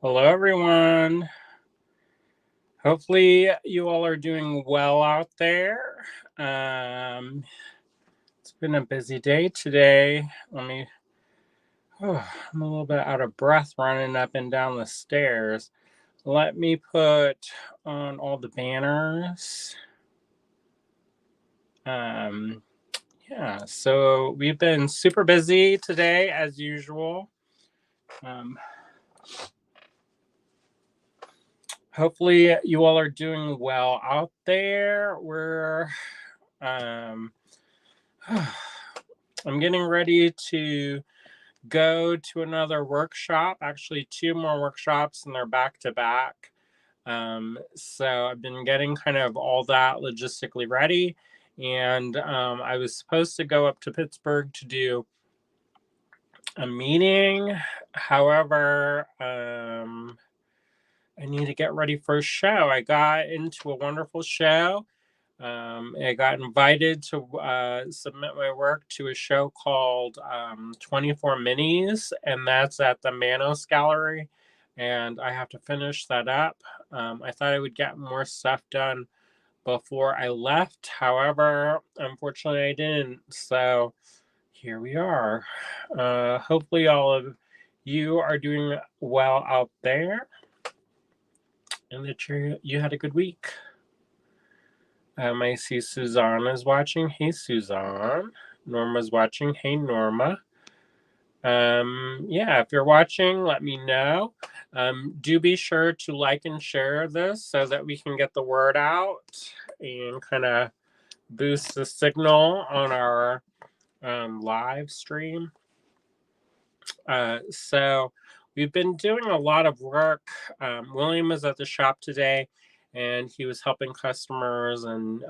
Hello, everyone. Hopefully, you all are doing well out there. It's been a busy day today. I'm a little bit out of breath running up and down the stairs. Let me put on all the banners. Um, yeah, so we've been super busy today, as usual. Um, Hopefully, you all are doing well out there. Um, I'm getting ready to go to another workshop, actually, two more workshops, and they're back to back. So I've been getting kind of all that logistically ready. And I was supposed to go up to Pittsburgh to do a meeting. However, I need to get ready for a show. I got into a wonderful show. I got invited to submit my work to a show called 24 Minis, and that's at the Manos Gallery. And I have to finish that up. I thought I would get more stuff done before I left. However, unfortunately, I didn't. So here we are. Hopefully, all of you are doing well out there and that you had a good week. I see Suzanne is watching. Hey, Suzanne. Norma's watching. Hey, Norma. Yeah, if you're watching, let me know. Do be sure to like and share this so that we can get the word out and kind of boost the signal on our live stream. So we've been doing a lot of work. William was at the shop today and he was helping customers and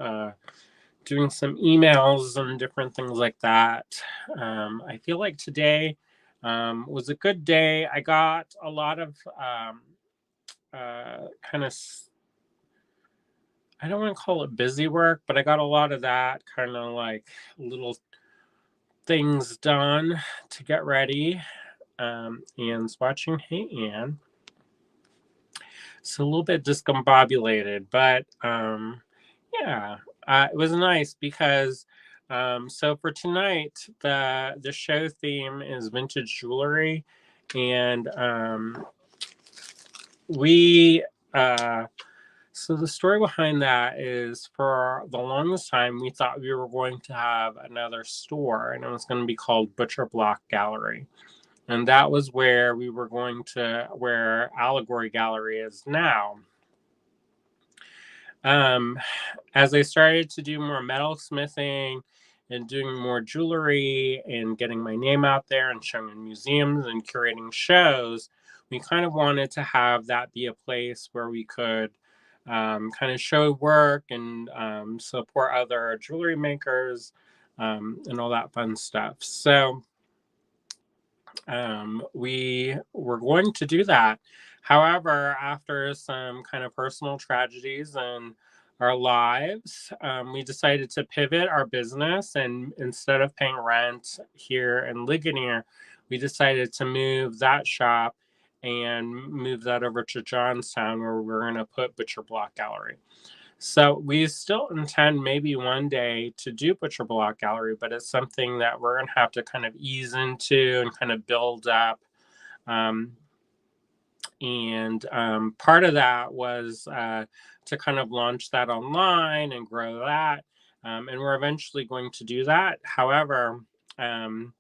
doing some emails and different things like that. I feel like today was a good day. I got a lot of kind of, I don't want to call it busy work, but I got a lot of that kind of like little things done to get ready. Anne's watching. Hey, Anne. So a little bit discombobulated, but yeah, it was nice because so for tonight the show theme is vintage jewelry, and we so the story behind that is for the longest time we thought we were going to have another store and it was going to be called Butcher Block Gallery. And that was where we were going to, where Allegory Gallery is now. Um, as I started to do more metalsmithing and doing more jewelry and getting my name out there and showing in museums and curating shows, we kind of wanted to have that be a place where we could kind of show work and support other jewelry makers and all that fun stuff. So we were going to do that. However, after some kind of personal tragedies in our lives, we decided to pivot our business. And instead of paying rent here in Ligonier, we decided to move that shop and move that over to Johnstown, where we're going to put Butcher Block Gallery. So we still intend maybe one day to do Butcher Block Gallery, but it's something that we're going to have to kind of ease into and kind of build up. Um, and part of that was to kind of launch that online and grow that. And we're eventually going to do that. However, um,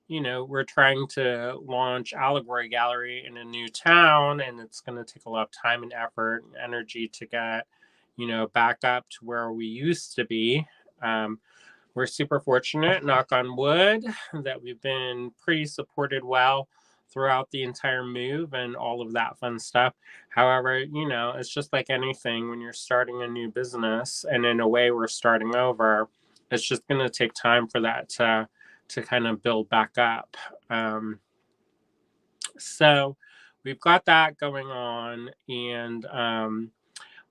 we're trying to launch Allegory Gallery in a new town, and it's going to take a lot of time and effort and energy to get, back up to where we used to be. Um, we're super fortunate, knock on wood, that we've been pretty supported well throughout the entire move and all of that fun stuff. However, it's just like anything when you're starting a new business, and in a way, we're starting over. It's just going to take time for that to kind of build back up. So we've got that going on. And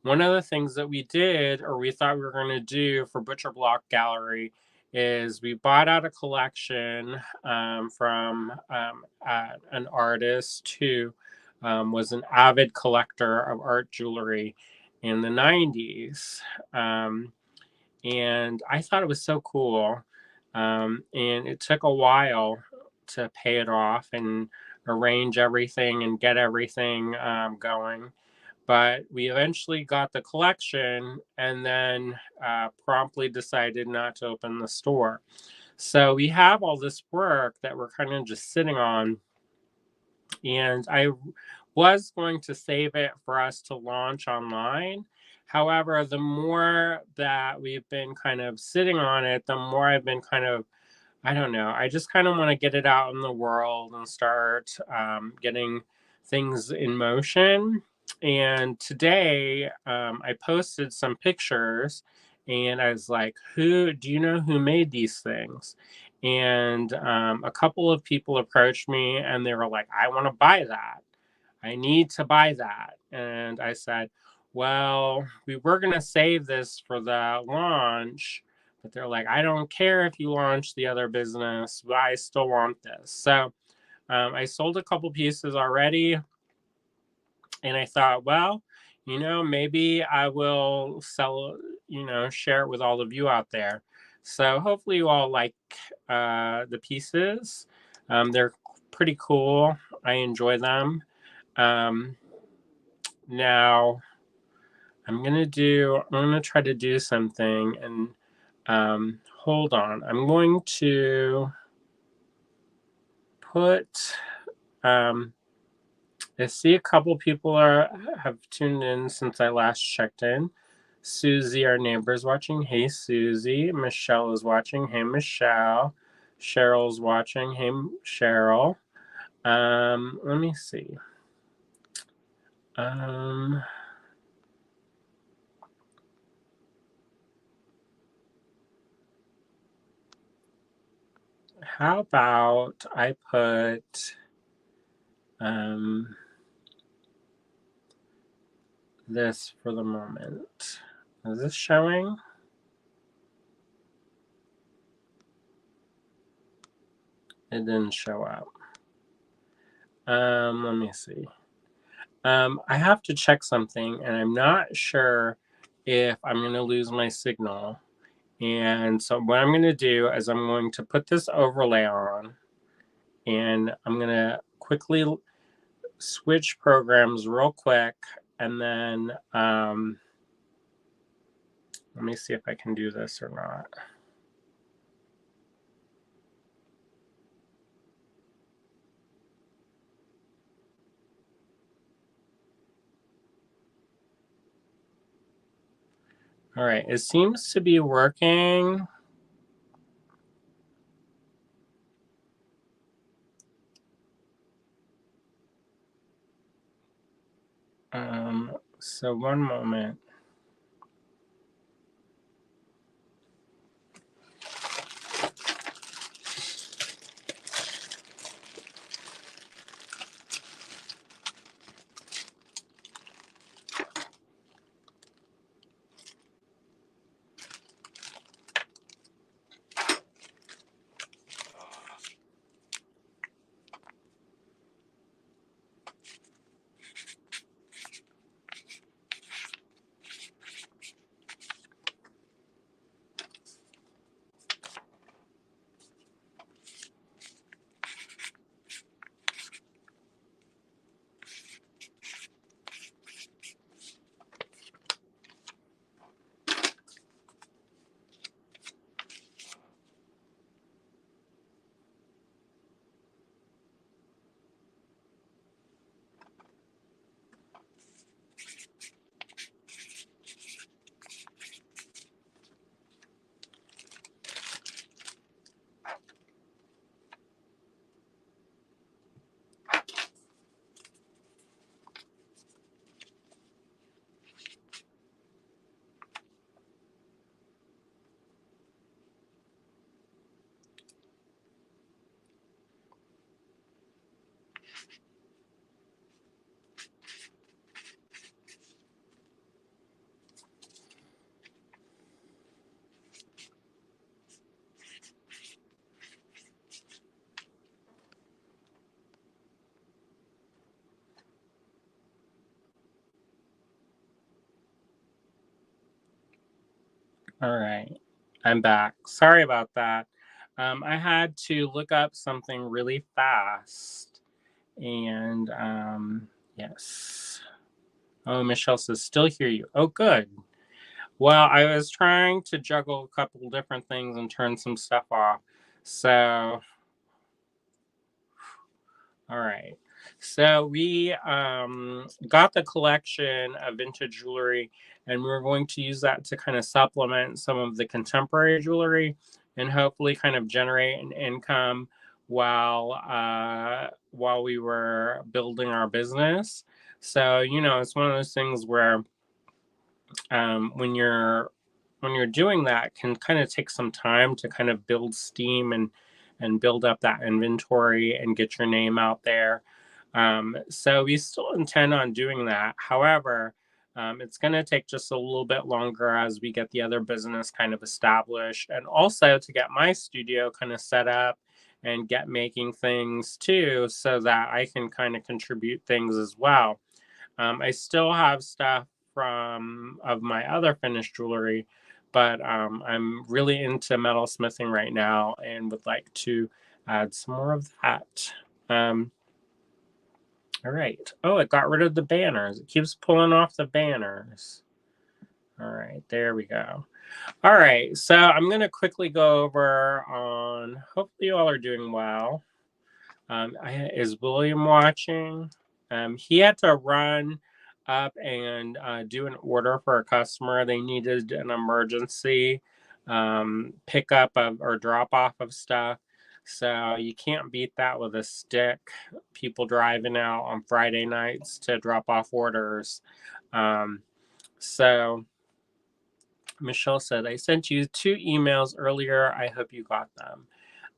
one of the things that we did, or we thought we were going to do for Butcher Block Gallery, is we bought out a collection from an artist who was an avid collector of art jewelry in the 90s. And I thought it was so cool. And it took a while to pay it off and arrange everything and get everything going. But we eventually got the collection and then promptly decided not to open the store. So we have all this work that we're kind of just sitting on. And I was going to save it for us to launch online. However, the more that we've been kind of sitting on it, the more I've been kind of, I don't know, I just kind of want to get it out in the world and start getting things in motion. And today I posted some pictures and I was like, who do you know who made these things? And a couple of people approached me and they were like, I want to buy that. I need to buy that. And I said, well, we were going to save this for the launch, but they're like, I don't care if you launch the other business, but I still want this. So I sold a couple pieces already. And I thought, well, maybe I will sell, share it with all of you out there. So hopefully you all like the pieces. They're pretty cool. I enjoy them. Um, Now I'm gonna try to do something and hold on. I'm going to put I see a couple people have tuned in since I last checked in. Susie, our neighbor, is watching. Hey, Susie. Michelle is watching. Hey, Michelle. Cheryl's watching. Hey, Cheryl. Let me see. How about I put this for the moment. Is this showing? It didn't show up. Let me see. I have to check something, and I'm not sure if I'm going to lose my signal. And so what I'm going to do is I'm going to put this overlay on, and I'm going to quickly switch programs real quick, and then let me see if I can do this or not. All right, it seems to be working. So one moment. All right, I'm back. Sorry about that. I had to look up something really fast. And yes. Oh, Michelle says, still hear you. Oh, good. Well, I was trying to juggle a couple different things and turn some stuff off. So, all right. So we got the collection of vintage jewelry, and we're going to use that to kind of supplement some of the contemporary jewelry, and hopefully kind of generate an income while we were building our business. So it's one of those things where when you're doing that, can kind of take some time to kind of build steam and build up that inventory and get your name out there. So we still intend on doing that. However, it's going to take just a little bit longer as we get the other business kind of established, and also to get my studio kind of set up and get making things too, so that I can kind of contribute things as well. I still have stuff from of my other finished jewelry, but I'm really into metalsmithing right now and would like to add some more of that. Um, all right. Oh, it got rid of the banners. It keeps pulling off the banners. All right, there we go. All right, so I'm going to quickly go over on, hopefully you all are doing well. Is William watching? He had to run up and do an order for a customer. They needed an emergency pickup of or drop off of stuff. So you can't beat that with a stick. People driving out on Friday nights to drop off orders. So Michelle said, I sent you 2 emails earlier. I hope you got them.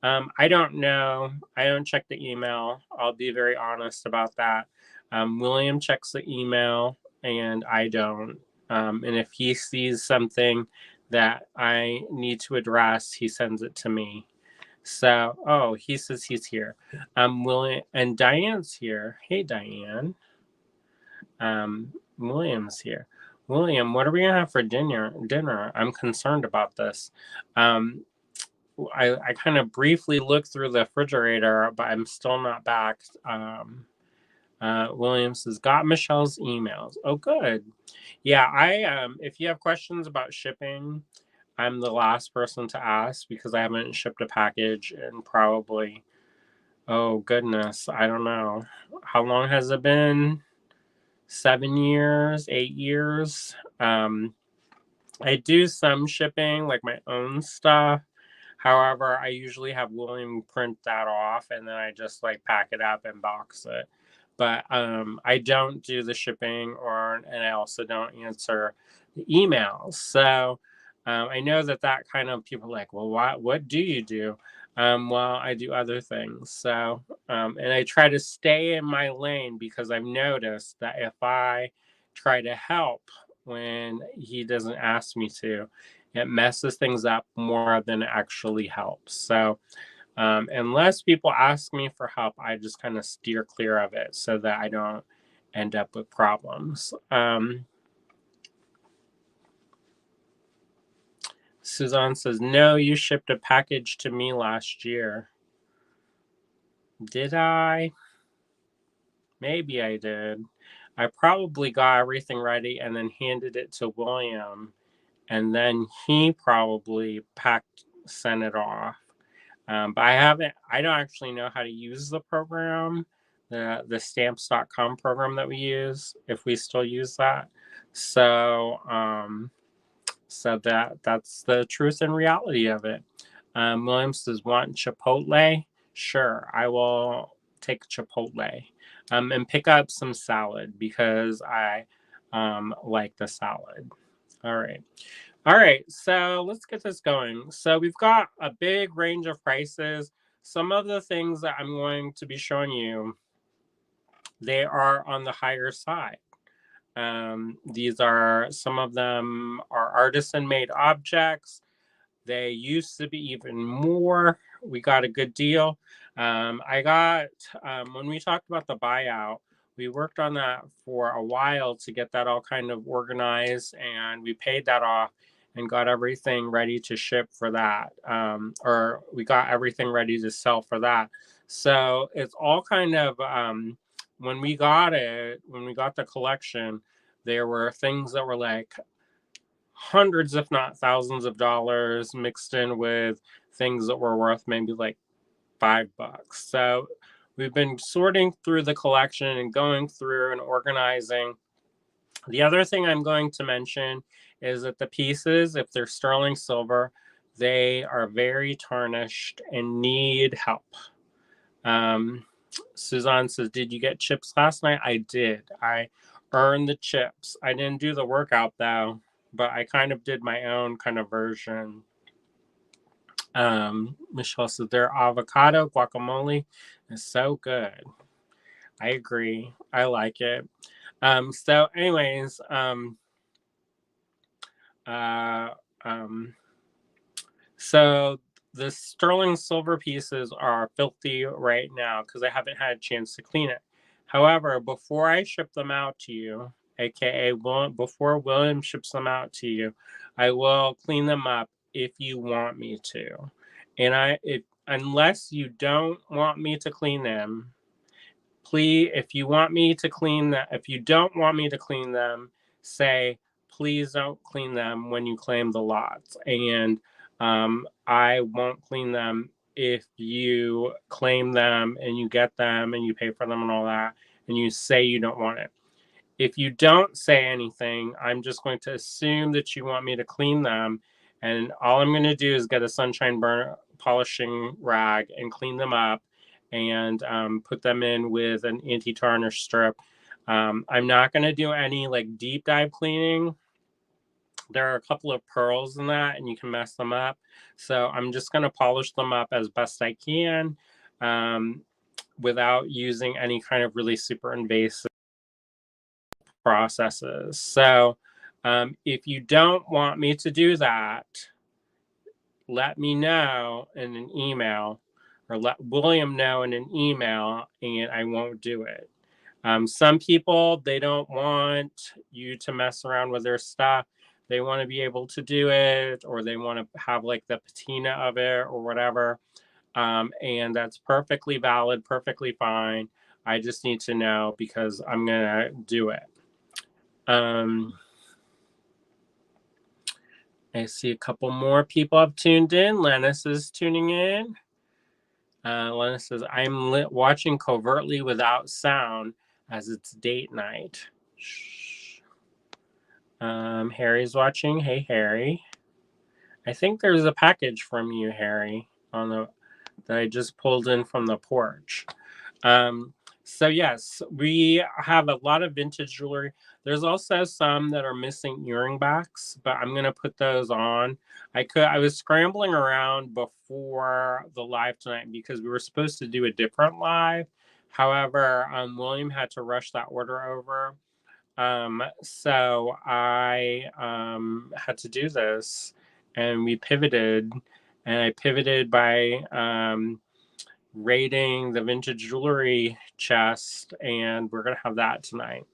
I don't know. I don't check the email. I'll be very honest about that. William checks the email and I don't. And if he sees something that I need to address, he sends it to me. So, oh, he says he's here. William and Diane's here. Hey, Diane. William's here. William, what are we gonna have for dinner? I'm concerned about this. Um, I kind of briefly looked through the refrigerator, but I'm still not back. Williams has got Michelle's emails. Oh, good. Yeah, if you have questions about shipping, I'm the last person to ask because I haven't shipped a package in probably, oh goodness, I don't know. How long has it been? 7 years, 8 years. I do some shipping, like my own stuff. However, I usually have William print that off and then I just like pack it up and box it. But I don't do the shipping and I also don't answer the emails. So I know that kind of people are like, well, what do you do? Well, I do other things. So, and I try to stay in my lane because I've noticed that if I try to help when he doesn't ask me to, it messes things up more than it actually helps. So, unless people ask me for help, I just kind of steer clear of it so that I don't end up with problems. Suzanne says, no, you shipped a package to me last year. Did I? Maybe I did. I probably got everything ready and then handed it to William, and then he probably sent it off. But I don't actually know how to use the program, the stamps.com program that we use, if we still use that. So, that's the truth and reality of it. Williams says, want Chipotle? Sure, I will take Chipotle. And pick up some salad because I like the salad. All right. All right, so let's get this going. So we've got a big range of prices. Some of the things that I'm going to be showing you, they are on the higher side. Some of them are artisan made objects. They used to be even more. We got a good deal. When we talked about the buyout, we worked on that for a while to get that all kind of organized and we paid that off. and got everything ready to ship for that. Or we got everything ready to sell for that. So it's all kind of, when we got the collection, there were things that were like hundreds, if not thousands of dollars mixed in with things that were worth maybe like $5. So we've been sorting through the collection and going through and organizing. The other thing I'm going to mention is that the pieces, if they're sterling silver, they are very tarnished and need help. Suzanne says, did you get chips last night? I did. I earned the chips. I didn't do the workout though, but I kind of did my own kind of version. Michelle says, their avocado guacamole is so good. I agree. I like it. So anyways, so the sterling silver pieces are filthy right now because I haven't had a chance to clean it. However, before I ship them out to you, aka before William ships them out to you, I will clean them up if you want me to. And unless you don't want me to clean them, please, if you want me to clean that, if you don't want me to clean them, say, please don't clean them when you claim the lots. And I won't clean them if you claim them and you get them and you pay for them and all that, and you say you don't want it. If you don't say anything, I'm just going to assume that you want me to clean them. And all I'm going to do is get a sunshine burn polishing rag and clean them up and put them in with an anti-tarnish strip. I'm not going to do any like deep dive cleaning. There are a couple of pearls in that and you can mess them up. So I'm just going to polish them up as best I can without using any kind of really super invasive processes. So if you don't want me to do that, let me know in an email or let William know in an email and I won't do it. Some people, they don't want you to mess around with their stuff. They want to be able to do it, or they want to have like the patina of it or whatever. And that's perfectly valid, perfectly fine. I just need to know because I'm going to do it. I see a couple more people have tuned in. Lennis is tuning in. Lennis says, I'm watching covertly without sound as it's date night. Shh. Harry's watching. Hey, Harry. I think there's a package from you, Harry, that I just pulled in from the porch. So yes, we have a lot of vintage jewelry. There's also some that are missing earring backs, but I'm gonna put those on. I was scrambling around before the live tonight because we were supposed to do a different live. However, William had to rush that order over. So I had to do this and we pivoted, and I pivoted by rating the vintage jewelry chest, and we're gonna have that tonight.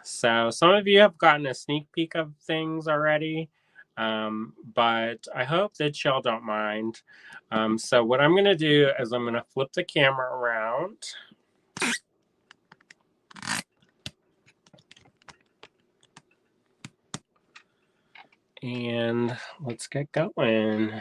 So some of you have gotten a sneak peek of things already, but I hope that y'all don't mind. So what I'm gonna do is I'm gonna flip the camera around. And let's get going.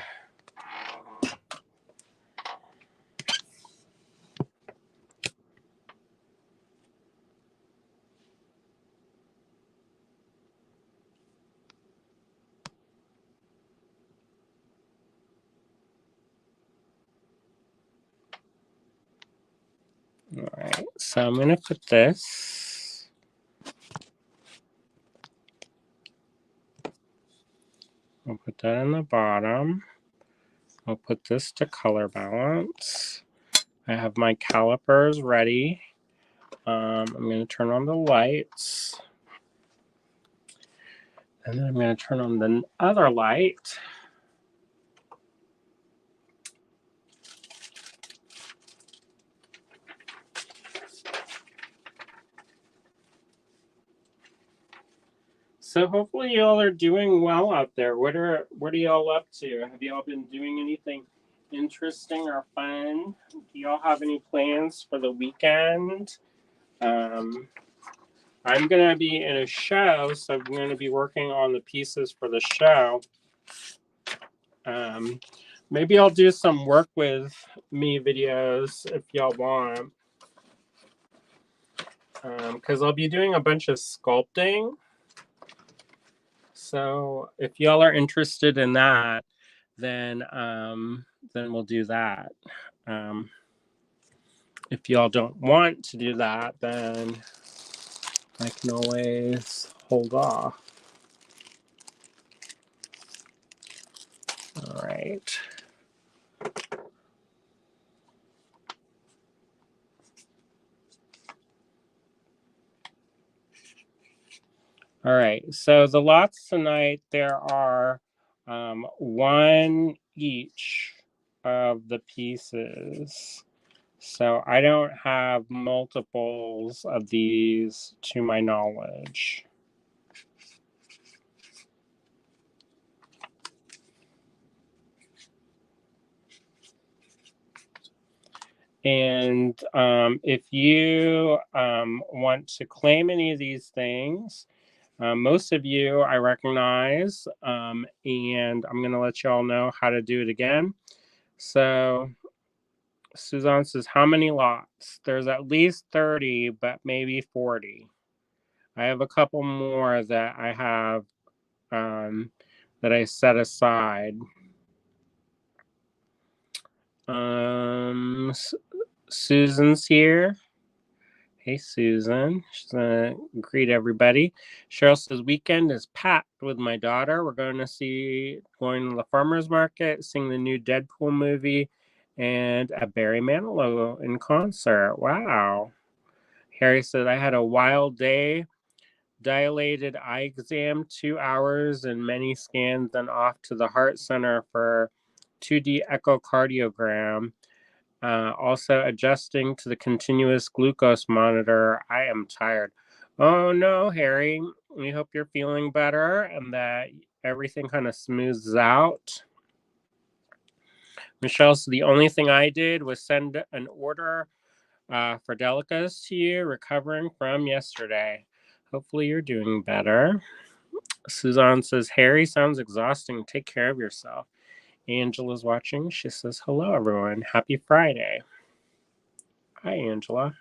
All right, so I'm going to put this. I'll put that in the bottom. I'll put this to color balance. I have my calipers ready. I'm going to turn on the lights. And then I'm going to turn on the other light. So hopefully y'all are doing well out there. What are y'all up to? Have y'all been doing anything interesting or fun? Do y'all have any plans for the weekend? I'm gonna be in a show, so I'm gonna be working on the pieces for the show. Maybe I'll do some work with me videos if y'all want. Because I'll be doing a bunch of sculpting. So if y'all are interested in that, then we'll do that. If y'all don't want to do that, then I can always hold off. All right. All right, so the lots tonight, there are one each of the pieces. So I don't have multiples of these to my knowledge. And if you want to claim any of these things, most of you I recognize, and I'm going to let y'all know how to do it again. So Suzanne says, how many lots? There's at least 30, but maybe 40. I have a couple more that I have that I set aside. Susan's here. Hey, Susan. She's going to greet everybody. Cheryl says, weekend is packed with my daughter. We're going to the farmer's market, seeing the new Deadpool movie, and a Barry Manilow in concert. Wow. Harry said, I had a wild day. Dilated eye exam, 2 hours and many scans, then off to the heart center for 2D echocardiogram. Also adjusting to the continuous glucose monitor. I am tired. Oh no, Harry. We hope you're feeling better and that everything kind of smooths out. Michelle, so the only thing I did was send an order for Delicas to you, recovering from yesterday. Hopefully you're doing better. Suzanne says, Harry sounds exhausting. Take care of yourself. Angela's watching. She says, hello, everyone. Happy Friday. Hi, Angela.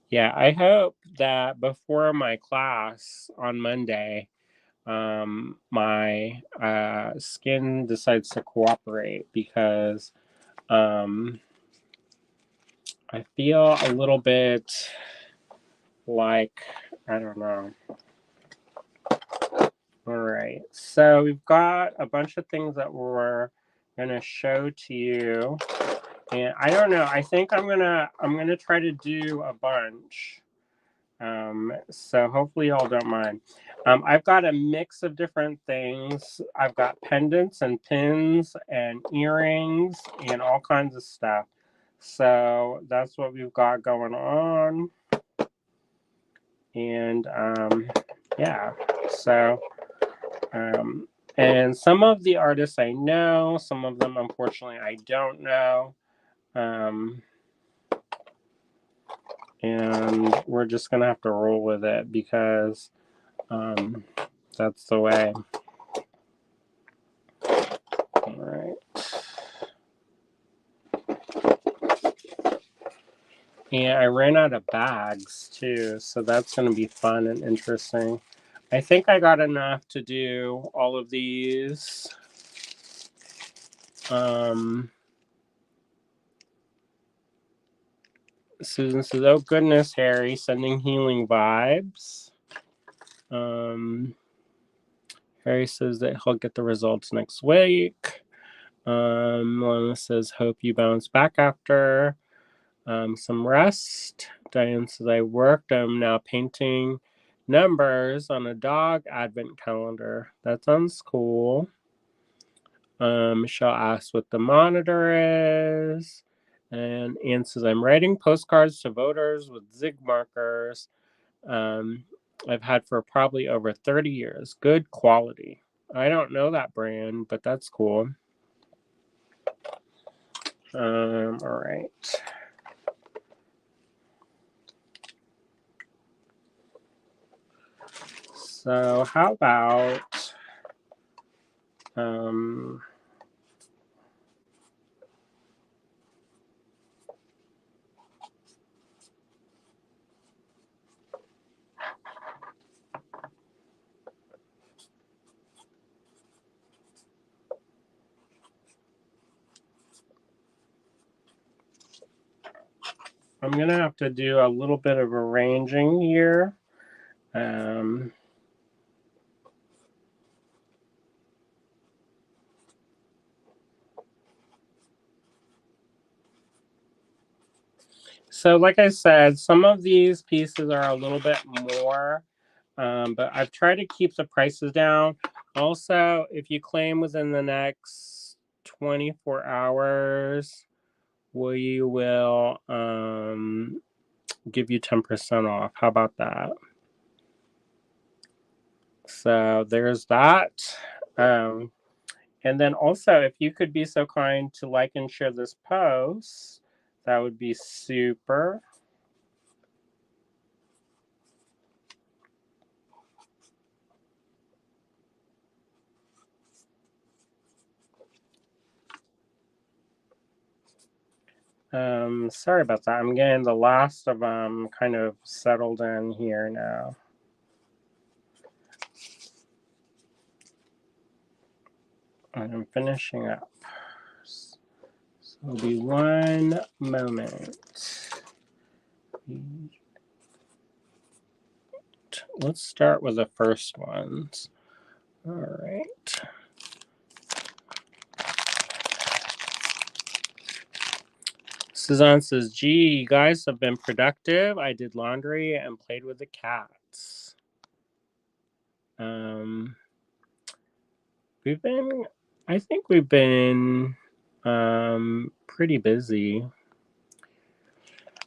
Yeah, I hope that before my class on Monday, my skin decides to cooperate because I feel a little bit like, I don't know. All right, so we've got a bunch of things that we're gonna show to you, and I don't know. I think I'm gonna try to do a bunch. So hopefully y'all don't mind. I've got a mix of different things. I've got pendants and pins and earrings and all kinds of stuff. So that's what we've got going on. And yeah, so and some of the artists I know, some of them unfortunately I don't know. And we're just gonna have to roll with it because that's the way. All right. And I ran out of bags too, so that's gonna be fun and interesting. I think I got enough to do all of these. Susan says, oh goodness, Harry, sending healing vibes. Harry says that he'll get the results next week. Lana says, hope you bounce back after some rest. Diane says, I worked. I'm now painting numbers on a dog advent calendar. That sounds cool. Michelle asks what the monitor is. And Anne says, I'm writing postcards to voters with zig markers. I've had for probably over 30 years. Good quality. I don't know that brand, but that's cool. All right. So how about I'm gonna have to do a little bit of arranging here. So like I said, some of these pieces are a little bit more, but I've tried to keep the prices down. Also, if you claim within the next 24 hours, we will give you 10% off. How about that? So there's that. And then also, if you could be so kind to like and share this post, that would be super. Sorry about that. I'm getting the last of them kind of settled in here now. I'm finishing up. So it'll be one moment. Let's start with the first ones. All right. Suzanne says, gee, you guys have been productive. I did laundry and played with the cats. I think we've been pretty busy.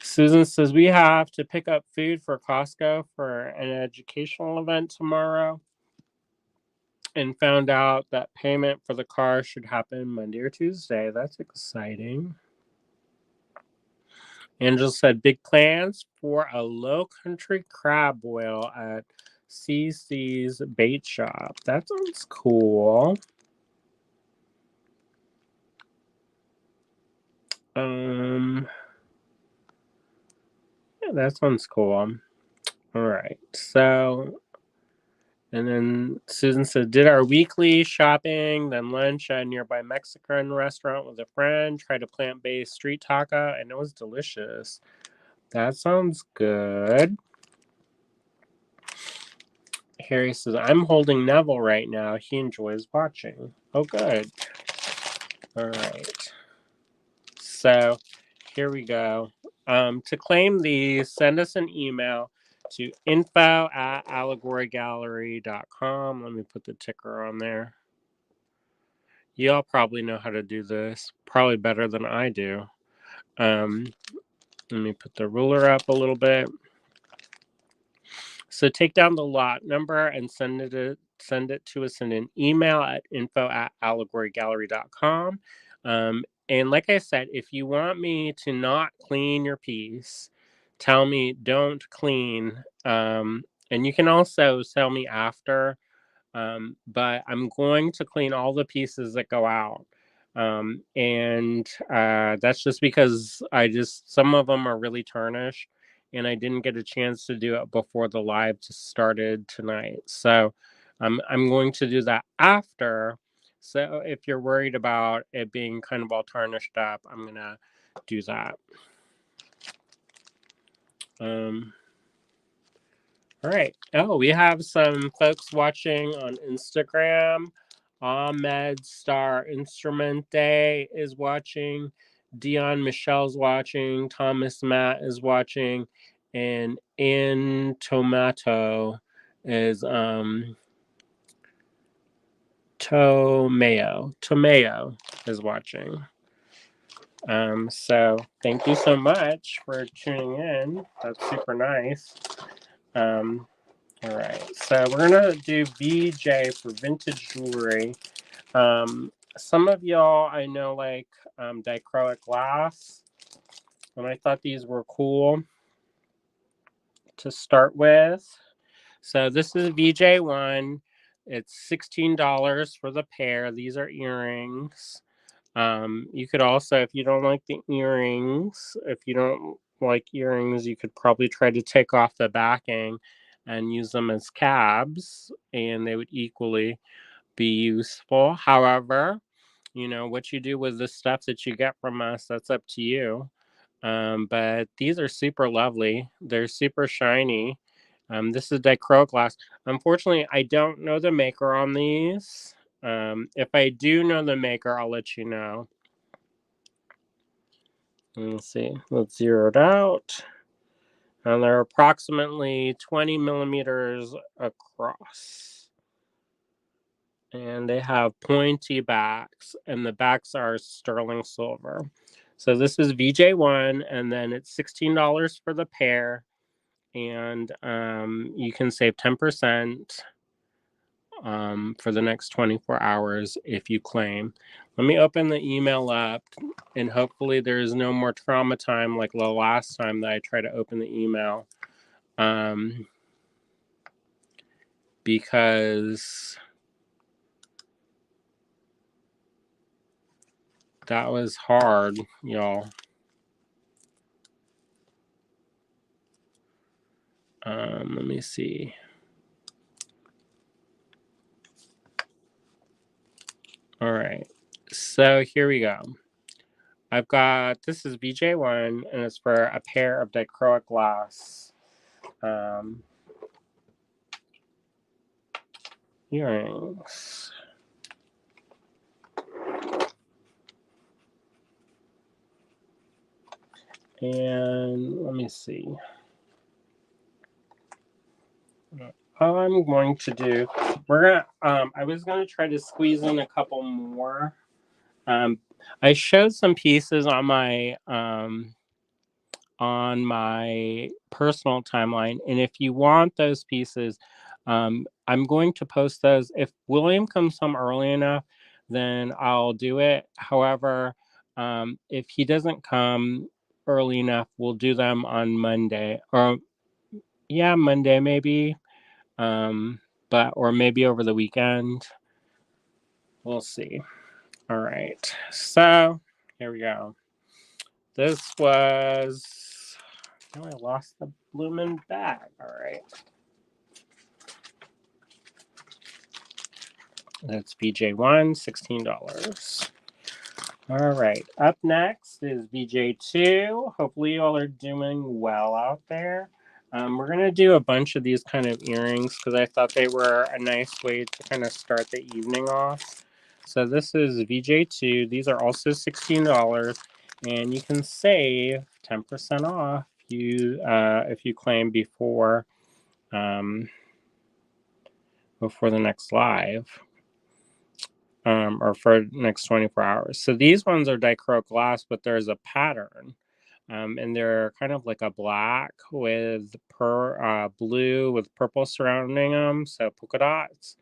Susan says, we have to pick up food for Costco for an educational event tomorrow and found out that payment for the car should happen Monday or Tuesday. That's exciting. Angela said, big plans for a low country crab boil at CC's bait shop. That sounds cool. Yeah, that sounds cool. All right. So, and then Susan said, did our weekly shopping, then lunch at a nearby Mexican restaurant with a friend, tried a plant-based street taco, and it was delicious. That sounds good. Harry says, I'm holding Neville right now. He enjoys watching. Oh, good. All right. So here we go. To claim these, send us an email to info@allegorygallery.com. Let me put the ticker on there. Y'all probably know how to do this, probably better than I do. Let me put the ruler up a little bit. So take down the lot number and send it to us in an email at info@allegorygallery.com. And like I said, if you want me to not clean your piece, tell me don't clean. And you can also tell me after. But I'm going to clean all the pieces that go out. And that's just because some of them are really tarnished and I didn't get a chance to do it before the live started tonight. So I'm going to do that after. So if you're worried about it being kind of all tarnished up, I'm going to do that. All right. Oh, we have some folks watching on Instagram. Ahmed Star Instrumente is watching. Dion Michelle's watching. Thomas Matt is watching. And In Tomato is Tomeo is watching. So thank you so much for tuning in. That's super nice. All right, so we're gonna do VJ for vintage jewelry. Some of y'all I know like dichroic glass, and I thought these were cool to start with. So this is VJ1. It's $16 for the pair. These are earrings. You could also, if you don't like the earrings, if you don't like earrings, you could probably try to take off the backing and use them as cabs, and they would equally be useful. However, you know, what you do with the stuff that you get from us, that's up to you. But these are super lovely. They're super shiny. This is dichroic glass. Unfortunately, I don't know the maker on these. If I do know the maker, I'll let you know. Let's see. Let's zero it out. And they're approximately 20 millimeters across. And they have pointy backs, and the backs are sterling silver. So this is VJ1, and then it's $16 for the pair. And you can save 10% for the next 24 hours if you claim. Let me open the email up, and hopefully there's no more trauma time like the last time that I tried to open the email. Because that was hard, y'all. Let me see. All right. So here we go. I've got, this is VJ1, and it's for a pair of dichroic glass earrings. And let me see. All I'm going to do, I was gonna try to squeeze in a couple more. I showed some pieces on my personal timeline, and if you want those pieces, I'm going to post those. If William comes home early enough, then I'll do it. However, if he doesn't come early enough, we'll do them on Monday, or yeah, Monday maybe. But or maybe over the weekend. We'll see. All right. So here we go. This was, oh, I lost the bloomin' bag. All right. That's VJ1, $16. All right. Up next is VJ2. Hopefully you all are doing well out there. We're going to do a bunch of these kind of earrings because I thought they were a nice way to kind of start the evening off. So this is VJ2. These are also $16, and you can save 10% off if you claim before the next live. Or for next 24 hours. So these ones are dichroic glass, but there's a pattern. And they're kind of like a black with blue with purple surrounding them, so polka dots.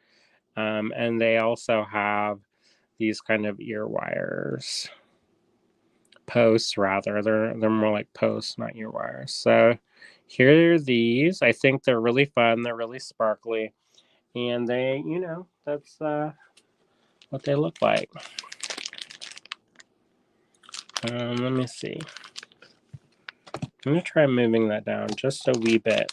And they also have these kind of ear wires, posts rather. They're more like posts, not ear wires. So here are these. I think they're really fun. They're really sparkly, and they, that's what they look like. Let me see. I'm going to try moving that down just a wee bit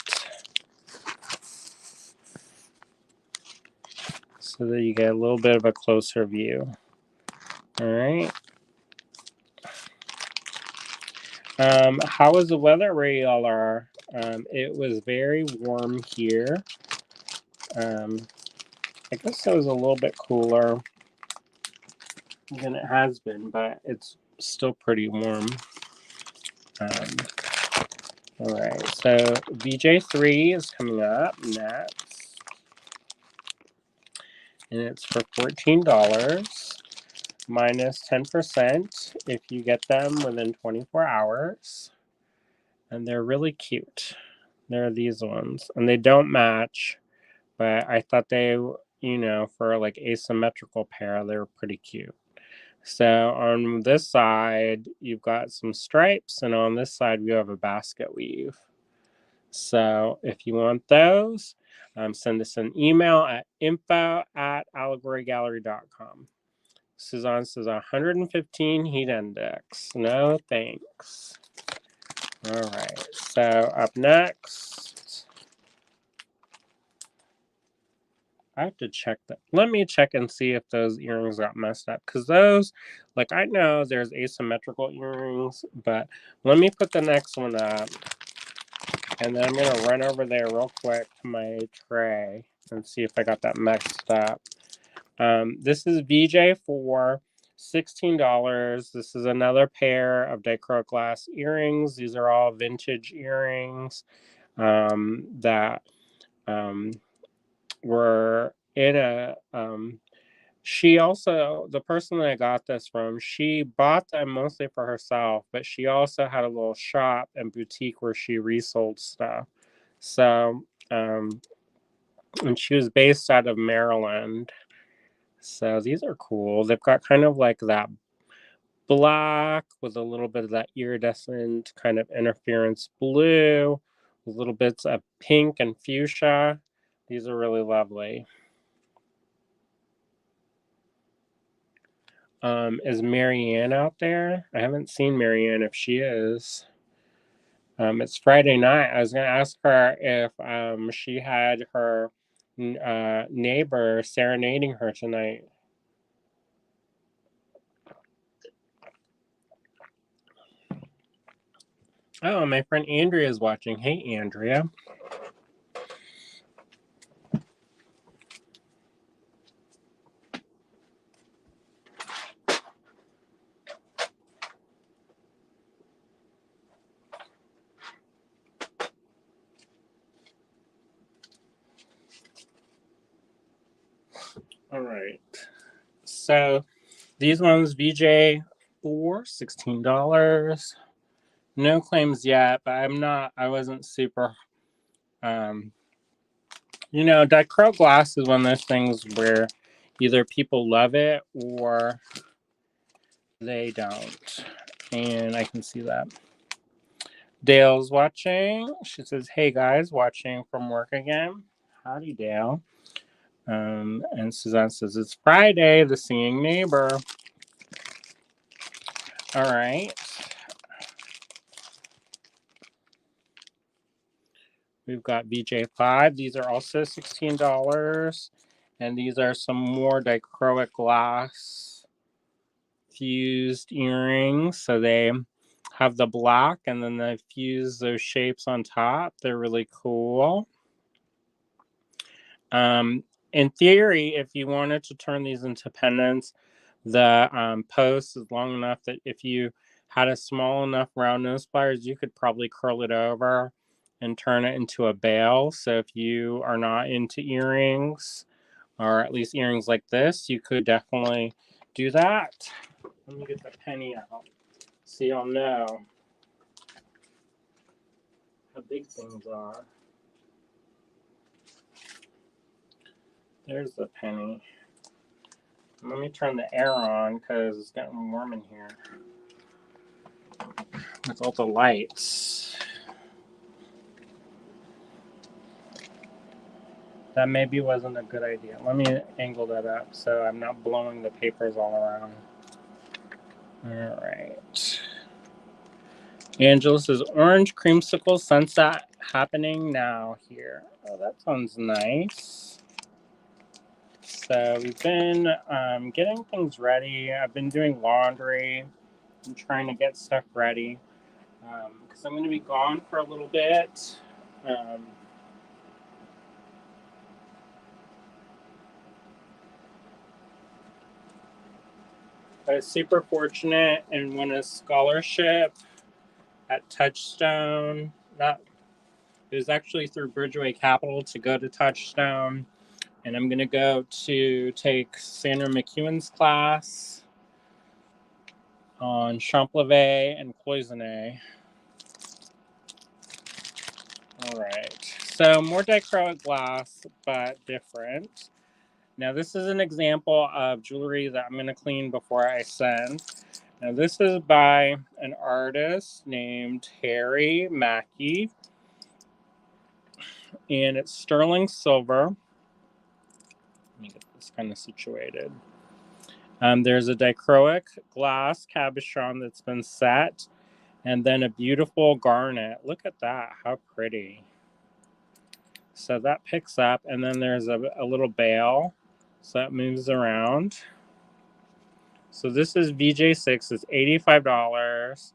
so that you get a little bit of a closer view. All right. How was the weather where y'all are? It was very warm here. I guess it was a little bit cooler than it has been, but it's still pretty warm. All right, so VJ3 is coming up next, and it's for $14 minus 10% if you get them within 24 hours, and they're really cute. They're these ones, and they don't match, but I thought they, you know, for like asymmetrical pair, they were pretty cute. So on this side, you've got some stripes, and on this side, you have a basket weave. So if you want those, send us an email at info@allegorygallery.com. Suzanne says 115 heat index. No thanks. All right. So up next, I have to check that. Let me check and see if those earrings got messed up. Because those, like, I know there's asymmetrical earrings, but let me put the next one up. And then I'm going to run over there real quick to my tray and see if I got that mixed up. This is VJ for $16. This is another pair of dichroic glass earrings. These are all vintage earrings that were in a... she also, the person that I got this from, she bought them mostly for herself, but she also had a little shop and boutique where she resold stuff. So, and she was based out of Maryland. So these are cool. They've got kind of like that black with a little bit of that iridescent kind of interference blue, with little bits of pink and fuchsia. These are really lovely. Is Marianne out there? I haven't seen Marianne. If she is, it's Friday night. I was going to ask her if she had her neighbor serenading her tonight. Oh, my friend Andrea is watching. Hey, Andrea. All right. So these ones, VJ for $16. No claims yet, but I wasn't super, dichroic glass is one of those things where either people love it or they don't. And I can see that. Dale's watching. She says, hey guys, watching from work again. Howdy, Dale. And Suzanne says, it's Friday, the singing neighbor. All right. We've got VJ5. These are also $16. And these are some more dichroic glass fused earrings. So they have the black and then they fuse those shapes on top. They're really cool. In theory, if you wanted to turn these into pendants, the post is long enough that if you had a small enough round nose pliers, you could probably curl it over and turn it into a bail. So if you are not into earrings, or at least earrings like this, you could definitely do that. Let me get the penny out so you'll know how big things are. There's the penny. Let me turn the air on because it's getting warm in here with all the lights. That maybe wasn't a good idea. Let me angle that up so I'm not blowing the papers all around. All right. Angela says, orange creamsicle sunset happening now here. Oh, that sounds nice. So we've been getting things ready. I've been doing laundry and trying to get stuff ready because I'm going to be gone for a little bit. I was super fortunate and won a scholarship at Touchstone. It was actually through Bridgeway Capital to go to Touchstone. And I'm going to go to take Sandra McEwen's class on Champlevé and Cloisonné. All right, so more dichroic glass, but different. Now this is an example of jewelry that I'm going to clean before I send. Now this is by an artist named Harry Mackey, and it's sterling silver. Let me get this kind of situated. There's a dichroic glass cabochon that's been set, and then a beautiful garnet. Look at that, how pretty. So that picks up, and then there's a little bail, so that moves around. So this is VJ6, it's $85.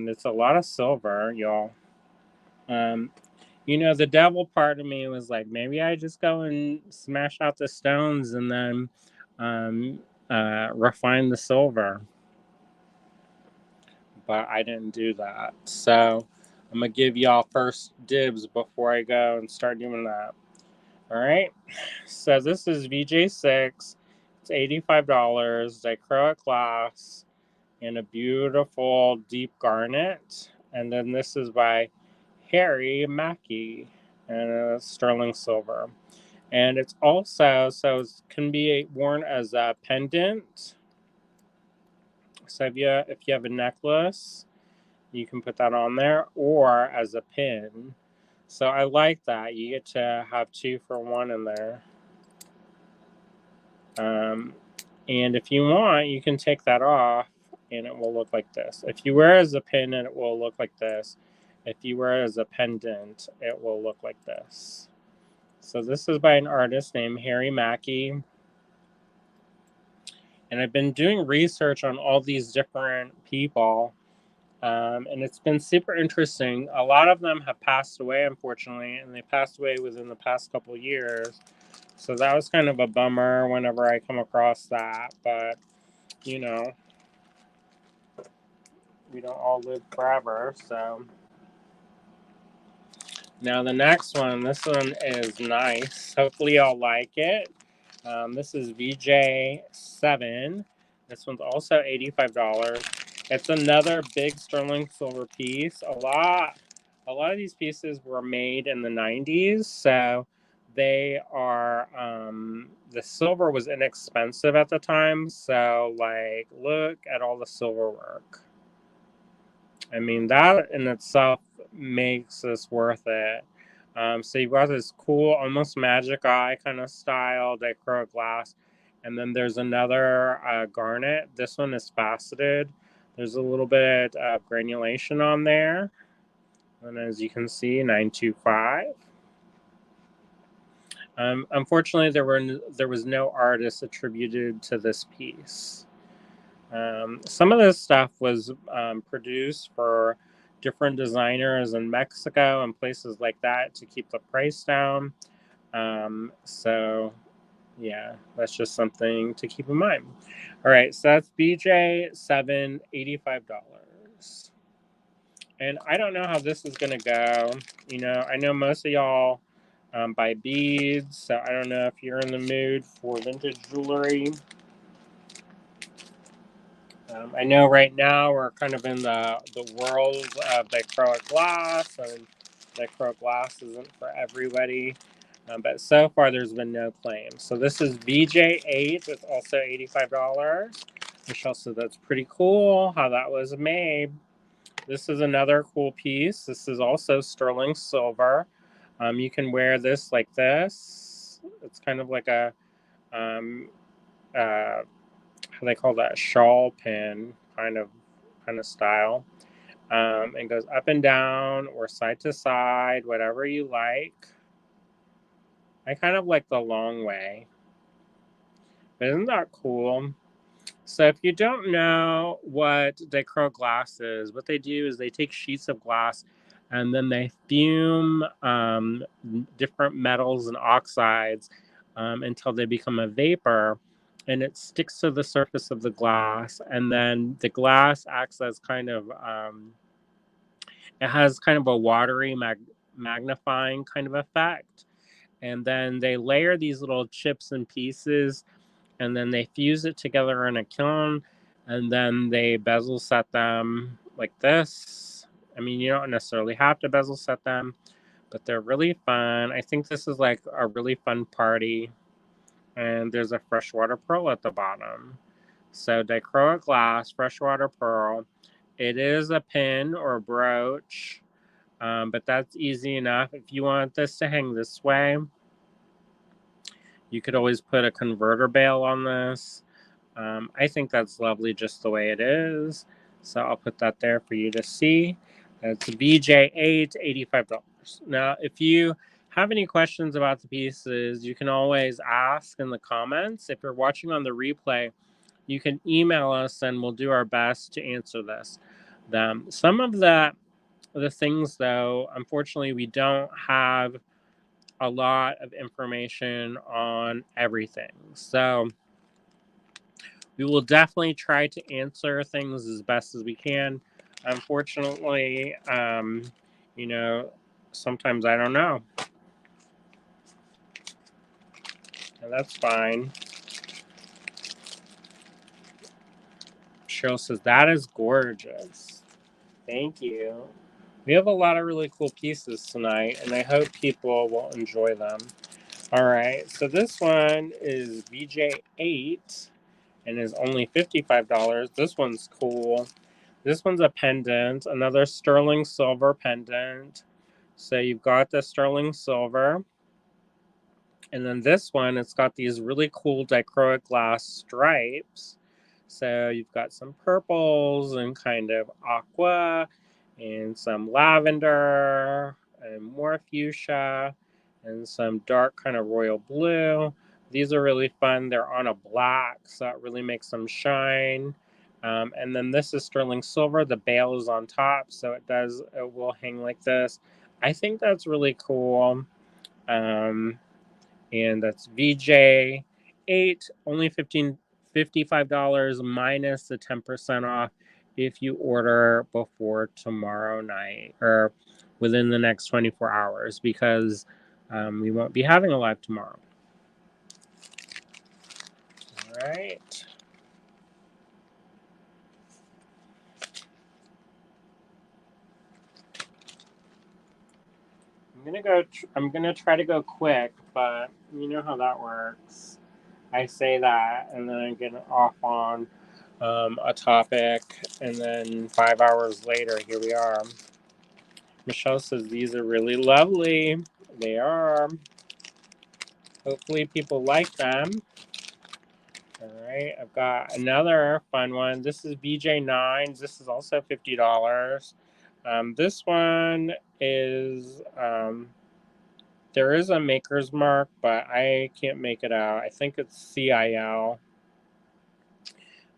It's a lot of silver, y'all. You know, the devil part of me was like, maybe I just go and smash out the stones and then refine the silver. But I didn't do that. So I'm going to give y'all first dibs before I go and start doing that. All right. So this is VJ6. It's $85, dichroic glass, and a beautiful deep garnet. And then this is by Harry Mackey, and sterling silver. And it's also, so it can be worn as a pendant. So if you have a necklace, you can put that on there, or as a pin. So I like that. You get to have 2 for 1 in there. And if you want, you can take that off and it will look like this. If you wear it as a pin, it will look like this. If you wear it as a pendant, it will look like this. So this is by an artist named Harry Mackey. And I've been doing research on all these different people. And it's been super interesting. A lot of them have passed away, unfortunately, and they passed away within the past couple years. So that was kind of a bummer whenever I come across that. But, you know, we don't all live forever. So now the next one, this one is nice. Hopefully y'all like it. This is VJ7. This one's also $85. It's another big sterling silver piece. A lot of these pieces were made in the 90s, so they are the silver was inexpensive at the time. So like, look at all the silver work. I mean, that in itself makes this worth it. So you've got this cool, almost magic eye kind of style dichroic glass. And then there's another garnet. This one is faceted. There's a little bit of granulation on there. And as you can see, 925. Unfortunately, there was no artist attributed to this piece. Some of this stuff was produced for different designers in Mexico and places like that to keep the price down. So, yeah, that's just something to keep in mind. All right, so that's BJ7, $85. And I don't know how this is going to go. You know, I know most of y'all buy beads, so I don't know if you're in the mood for vintage jewelry. I know right now we're kind of in the world of dichroic glass, and dichroic glass isn't for everybody. But so far, there's been no claims. So this is VJ8. It's also $85. Michelle said that's pretty cool how that was made. This is another cool piece. This is also sterling silver. You can wear this like this. It's kind of like a how they call that, shawl pin kind of style. It goes up and down or side to side, whatever you like. I kind of like the long way. But isn't that cool? So if you don't know what dichroic glass is, what they do is they take sheets of glass and then they fume different metals and oxides until they become a vapor, and it sticks to the surface of the glass. And then the glass acts as kind of, it has kind of a watery magnifying kind of effect. And then they layer these little chips and pieces, and then they fuse it together in a kiln, and then they bezel set them like this. I mean, you don't necessarily have to bezel set them, but they're really fun. I think this is like a really fun party. And there's a freshwater pearl at the bottom. So dichroic glass, freshwater pearl. It is a pin or a brooch, but that's easy enough. If you want this to hang this way, you could always put a converter bail on this. I think that's lovely just the way it is. So I'll put that there for you to see. That's VJ8, $85. Now, if you have any questions about the pieces, you can always ask in the comments. If you're watching on the replay, you can email us and we'll do our best to answer this. Some of the things, though, unfortunately, we don't have a lot of information on everything. So we will definitely try to answer things as best as we can. Unfortunately, you know, sometimes I don't know. And that's fine. Cheryl says, that is gorgeous. Thank you. We have a lot of really cool pieces tonight, and I hope people will enjoy them. All right, so this one is VJ8 and is only $55. This one's cool. This one's a pendant, another sterling silver pendant. So you've got the sterling silver. And then this one, it's got these really cool dichroic glass stripes. So you've got some purples and kind of aqua and some lavender and more fuchsia and some dark kind of royal blue. These are really fun. They're on a black, so it really makes them shine. And then this is sterling silver. The bail is on top, so it will hang like this. I think that's really cool. And that's VJ8, only $55 minus the 10% off if you order before tomorrow night or within the next 24 hours, because we won't be having a live tomorrow. All right. I'm gonna try to go quick, but you know how that works. I say that, and then I get off on a topic, and then 5 hours later, here we are. Michelle says these are really lovely. They are. Hopefully, people like them. All right, I've got another fun one. This is VJ9. This is also $50. This one is. There is a maker's mark, but I can't make it out. I think it's CIL.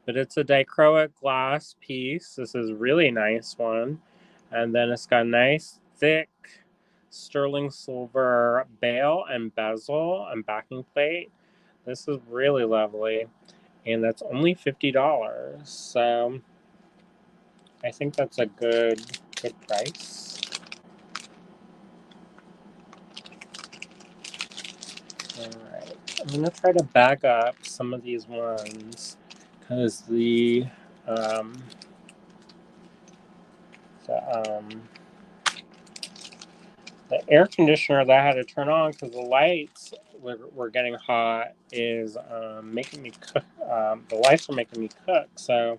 But it's a dichroic glass piece. This is a really nice one. And then it's got a nice, thick sterling silver bail and bezel and backing plate. This is really lovely. And that's only $50. So I think that's a good price. All right, I'm gonna try to back up some of these ones because the air conditioner that I had to turn on because the lights were getting hot is making me cook. The lights are making me cook. So,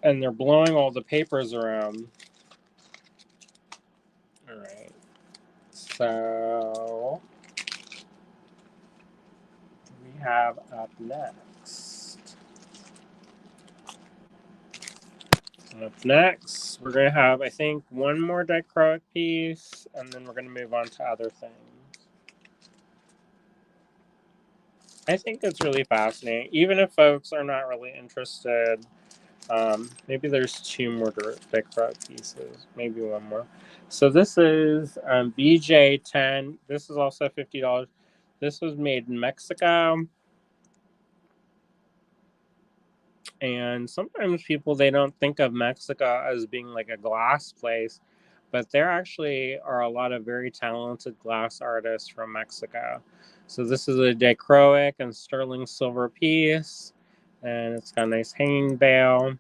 and they're blowing all the papers around. All right. So we have up next. Up next, we're going to have, I think, one more dichroic piece, and then we're going to move on to other things. I think it's really fascinating. Even if folks are not really interested, maybe there's two more dichroic pieces, maybe one more. So this is VJ10. This is also $50. This was made in Mexico. And sometimes people, they don't think of Mexico as being like a glass place, but there actually are a lot of very talented glass artists from Mexico. So this is a dichroic and sterling silver piece, and it's got a nice hanging bail.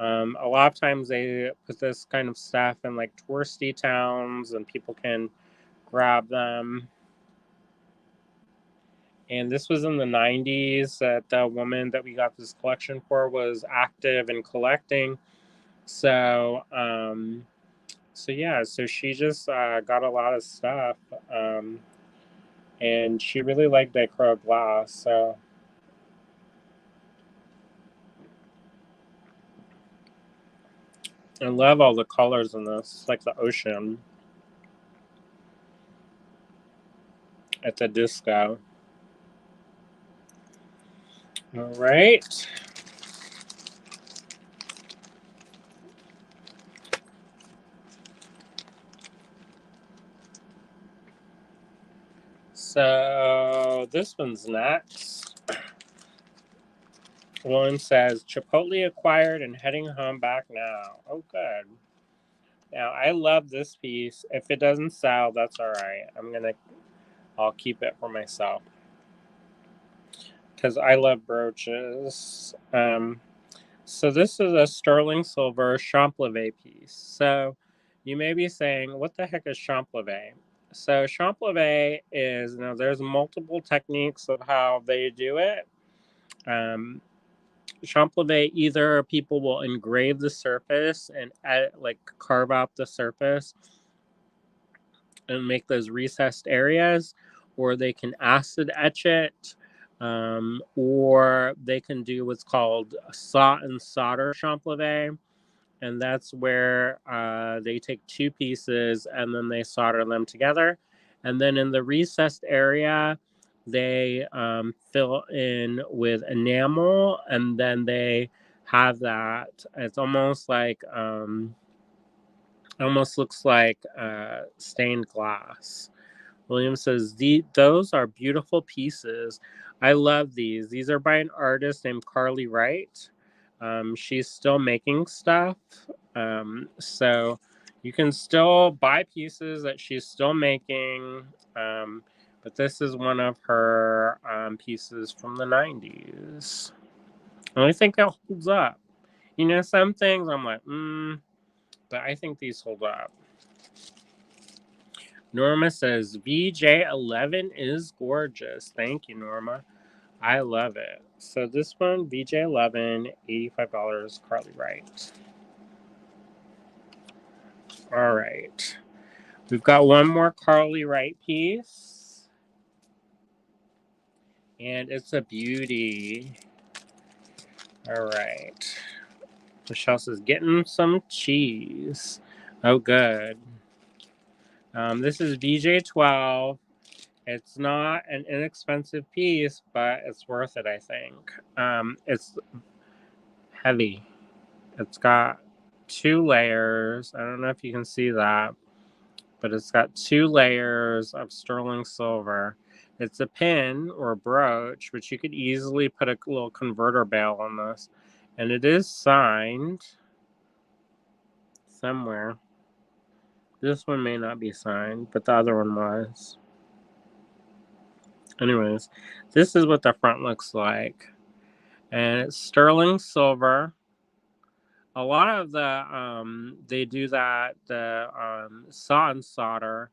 A lot of times they put this kind of stuff in like touristy towns and people can grab them. And this was in the 90s that the woman that we got this collection for was active in collecting. So, so she just got a lot of stuff. And she really liked dichroic glass. So, I love all the colors in this. It's like the ocean at the disco. All right. So this one's next. One says Chipotle acquired and heading home back now. Oh, good. Now I love this piece. If it doesn't sell, that's all right. I'll keep it for myself because I love brooches. So this is a sterling silver Champlevé piece. So you may be saying, what the heck is Champlevé? So Champlevé is, there's multiple techniques of how they do it. Champlevé, either people will engrave the surface and carve out the surface and make those recessed areas, or they can acid etch it, or they can do what's called saw and solder Champlevé. And that's where they take two pieces and then they solder them together. And then in the recessed area, they fill in with enamel, and then they have that. It's almost like, almost looks like stained glass. William says, those are beautiful pieces. I love these. These are by an artist named Carly Wright. She's still making stuff. So you can still buy pieces that she's still making. But this is one of her pieces from the 90s. And I think it holds up. Some things I'm like, but I think these hold up. Norma says, VJ11 is gorgeous. Thank you, Norma. I love it. So this one, VJ11, $85, Carly Wright. All right. We've got one more Carly Wright piece. And it's a beauty. All right. Michelle says, getting some cheese. Oh, good. This is VJ12. It's not an inexpensive piece, but it's worth it, I think. It's heavy. It's got 2 layers. I don't know if you can see that, but it's got 2 layers of sterling silver. It's a pin or a brooch, but you could easily put a little converter bail on this. And it is signed somewhere. This one may not be signed, but the other one was. Anyways, this is what the front looks like. And it's sterling silver. A lot of the they do that, the saw and solder,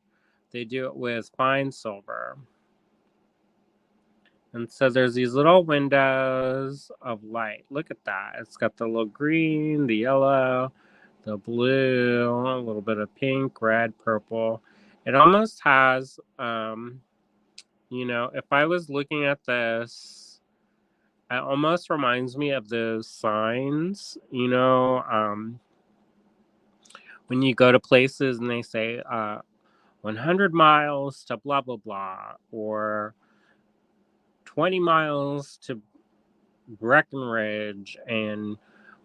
they do it with fine silver. And so there's these little windows of light. Look at that. It's got the little green, the yellow, the blue, a little bit of pink, red, purple. It almost has, if I was looking at this, it almost reminds me of those signs, when you go to places and they say 100 miles to blah, blah, blah, or 20 miles to Breckenridge and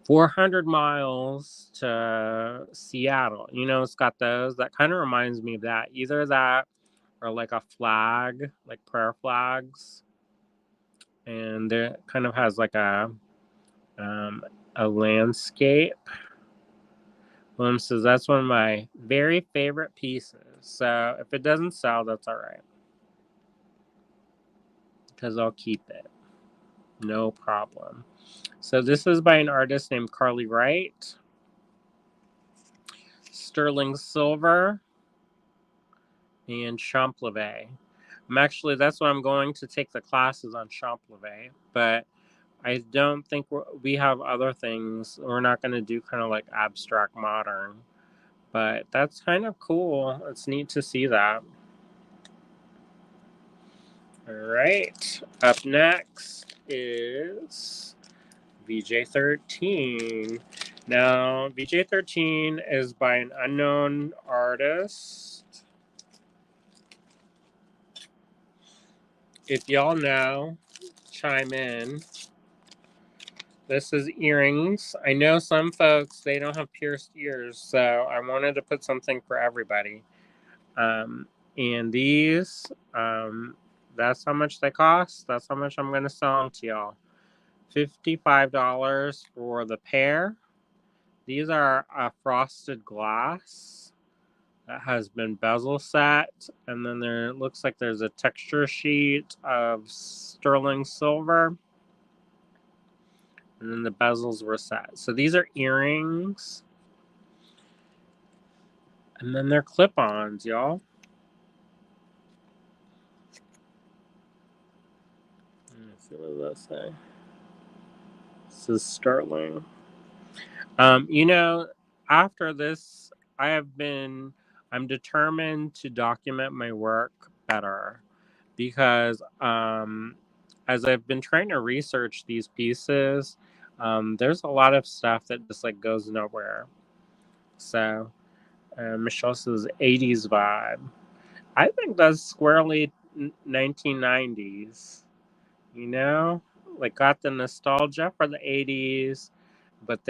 400 miles to Seattle. It's got those. That kind of reminds me of that. Either that or like a flag, like prayer flags. And there kind of has like a landscape. William says that's one of my very favorite pieces. So if it doesn't sell, that's all right, because I'll keep it. No problem. So this is by an artist named Carly Wright. Sterling Silver and Champlavet. That's what I'm going to take the classes on Champlavet, but I don't think we have other things. We're not going to do kind of like abstract modern, but that's kind of cool. It's neat to see that. All right, up next is VJ13. Now, VJ13 is by an unknown artist. If y'all know, chime in. This is earrings. I know some folks, they don't have pierced ears, so I wanted to put something for everybody. And these, that's how much they cost. That's how much I'm going to sell them to y'all. $55 for the pair. These are a frosted glass that has been bezel set, and then there looks like there's a texture sheet of sterling silver, and then the bezels were set. So these are earrings, and then they're clip-ons, y'all. Let me see, what does that say? This is sterling. After this, I'm determined to document my work better because as I've been trying to research these pieces, there's a lot of stuff that just like goes nowhere. So Michelle says 80s vibe. I think that's squarely 1990s. You know, like got the nostalgia for the 80s, but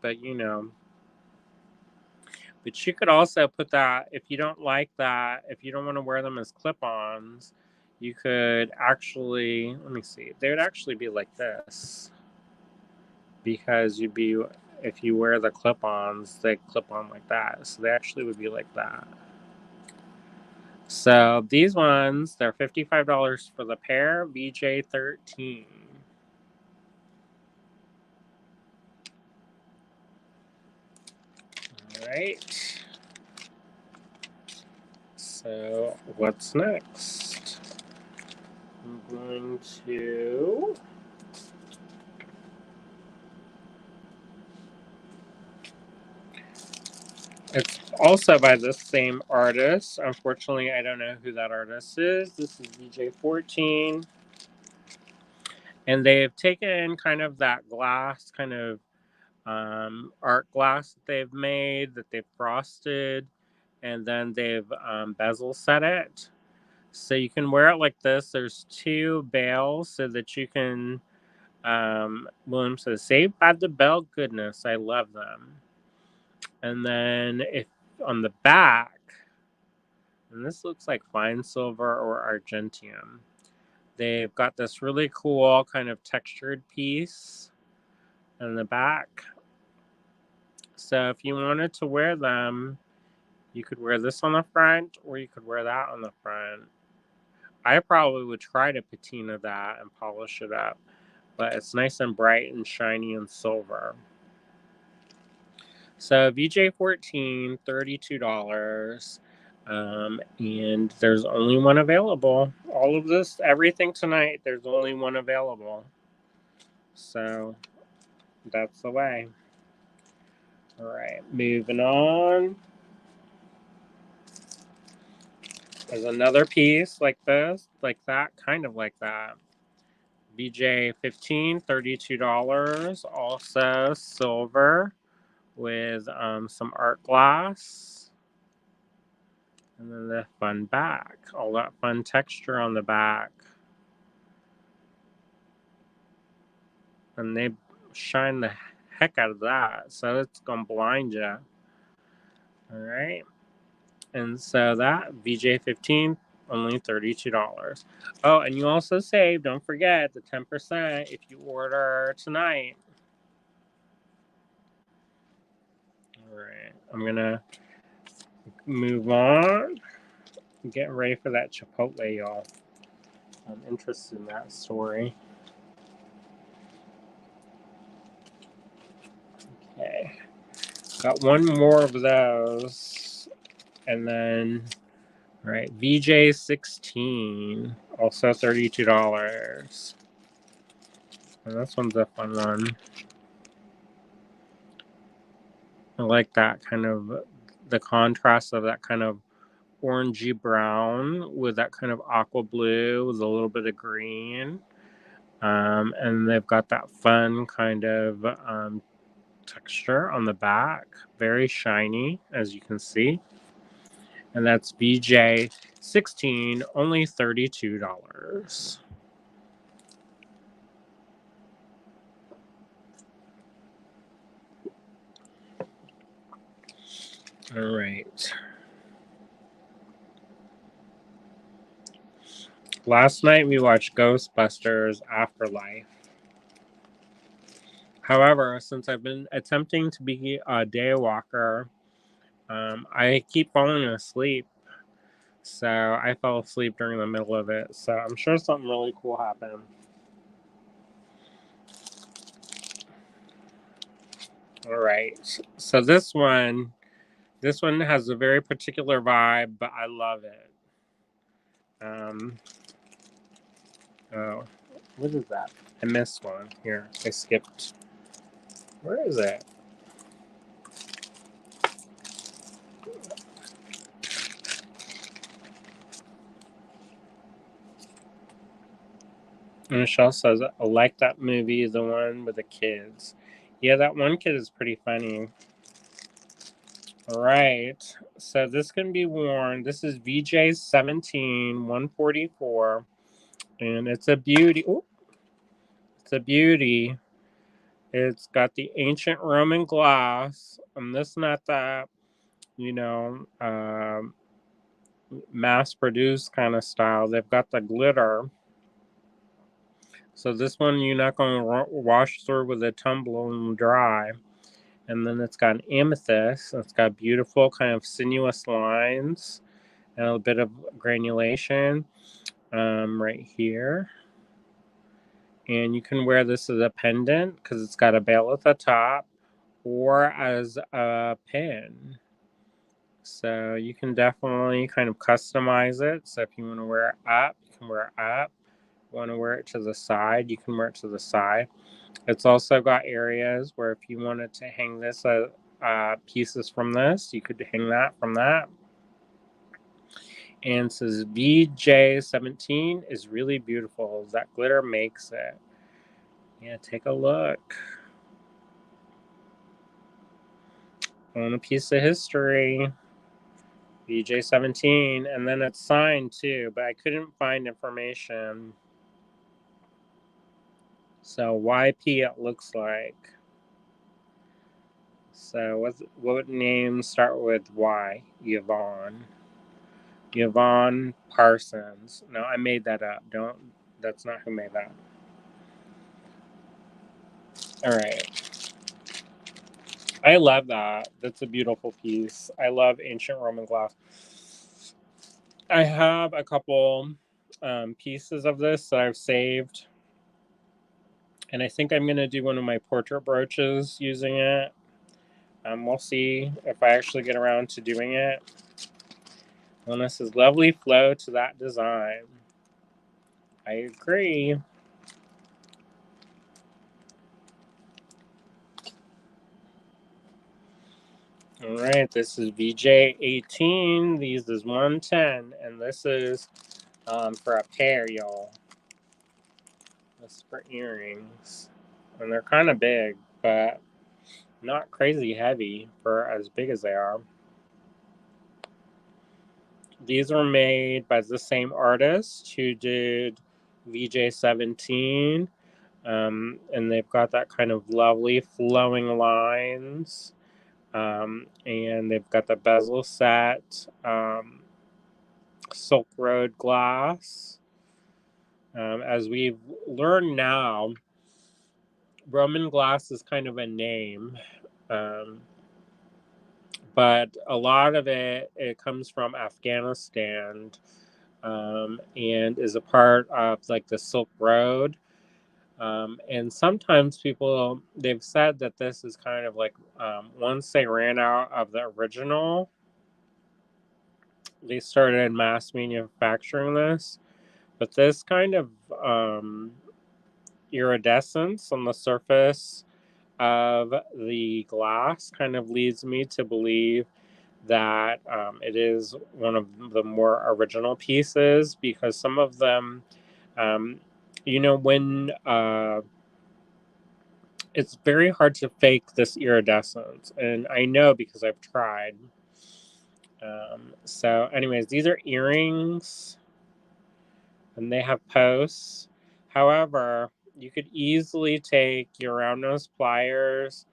but you could also put that, if you don't like that, if you don't want to wear them as clip-ons, you could actually, let me see, they would actually be like this. Because if you wear the clip-ons, they clip on like that. So they actually would be like that. So these ones, they're $55 for the pair, VJ13. All right. So what's next? I'm going to... It's also by the same artist. Unfortunately, I don't know who that artist is. This is VJ14. And they've taken kind of that glass, kind of art glass that they've made, that they've frosted, and then they've bezel set it. So you can wear it like this. There's two bails so that you can, William says, Saved by the Bell, goodness, I love them. And then if on the back, and this looks like fine silver or argentium, they've got this really cool kind of textured piece in the back. So if you wanted to wear them, you could wear this on the front or you could wear that on the front. I probably would try to patina that and polish it up, but it's nice and bright and shiny and silver. So VJ14, $32. And there's only one available. All of this, everything tonight, there's only one available. So that's the way. All right, moving on. There's another piece like this, like that, kind of like that. VJ15, $32. Also silver with some art glass. And then the fun back. All that fun texture on the back. And they shine the heck out of that. So it's going to blind you. All right. And so that VJ15, only $32. Oh, and you also save, don't forget, the 10% if you order tonight. All right. I'm going to move on. Get ready for that Chipotle, y'all. I'm interested in that story. Okay. Got one more of those. And then, all right, VJ16, also $32. And this one's a fun one. I like that kind of, the contrast of that kind of orangey brown with that kind of aqua blue with a little bit of green. And they've got that fun kind of texture on the back. Very shiny, as you can see. And that's VJ16, only $32. All right. Last night we watched Ghostbusters Afterlife. However, since I've been attempting to be a day walker, I keep falling asleep. So I fell asleep during the middle of it. So I'm sure something really cool happened. All right. So this one has a very particular vibe, but I love it. Oh, what is that? I missed one. Here, I skipped. Where is it? Michelle says, I like that movie, the one with the kids. Yeah, that one kid is pretty funny. All right, so this can be worn. This is VJ17, 144, and it's a beauty. Ooh, it's a beauty. It's got the ancient Roman glass. This not that, you know, mass-produced kind of style. They've got the glitter. So this one you're not going to wash through with a tumble and dry. And then it's got an amethyst. It's got beautiful kind of sinuous lines and a bit of granulation right here. And you can wear this as a pendant because it's got a bell at the top or as a pin. So you can definitely kind of customize it. So if you want to wear it up, you can wear it up. Want to wear it to the side, you can wear it to the side. It's also got areas where if you wanted to hang this pieces from this, you could hang that from that. And it says VJ17 is really beautiful. That glitter makes it. Yeah, take a look. On a piece of history. VJ17, and then it's signed too, but I couldn't find information. So YP it looks like. So what names start with Y? Yvonne. Yvonne Parsons. No, I made that up. That's not who made that. All right. I love that. That's a beautiful piece. I love ancient Roman glass. I have a couple pieces of this that I've saved. And I think I'm going to do one of my portrait brooches using it. We'll see if I actually get around to doing it. And this is lovely flow to that design. I agree. All right, this is VJ18. These is 110, and this is for a pair, y'all. This is for earrings, and they're kind of big, but not crazy heavy for as big as they are. These were made by the same artist who did VJ17, and they've got that kind of lovely flowing lines. And they've got the bezel set, Silk Road glass. As we've learned now, Roman glass is kind of a name, but a lot of it comes from Afghanistan and is a part of like the Silk Road. And sometimes people, they've said that this is kind of like once they ran out of the original, they started mass manufacturing this. But this kind of iridescence on the surface of the glass kind of leads me to believe that it is one of the more original pieces, because some of them, um, when it's very hard to fake this iridescence, and I know because I've tried. So, anyways, these are earrings, and they have posts. However, you could easily take your round nose pliers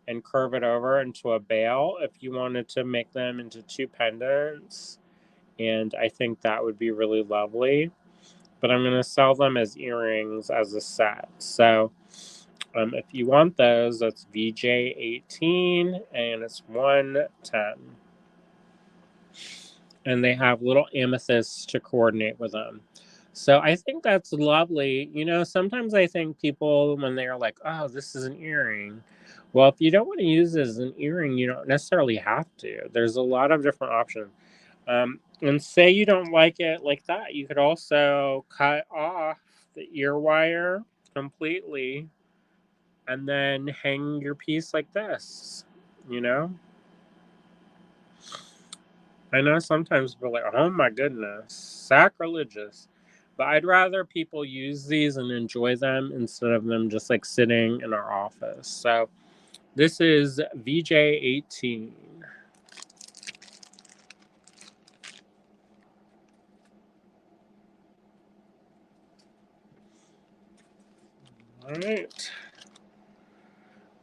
and curve it over into a bail if you wanted to make them into two pendants. And I think that would be really lovely. But I'm going to sell them as earrings as a set. So if you want those, that's VJ18 and it's 110. And they have little amethysts to coordinate with them. So I think that's lovely. Sometimes I think people, when they're like, oh, this is an earring. Well, if you don't want to use it as an earring, you don't necessarily have to. There's a lot of different options. And say you don't like it like that, you could also cut off the ear wire completely and then hang your piece like this, you know? I know sometimes people are like, oh my goodness, sacrilegious. But I'd rather people use these and enjoy them instead of them just like sitting in our office. So this is VJ18. All right.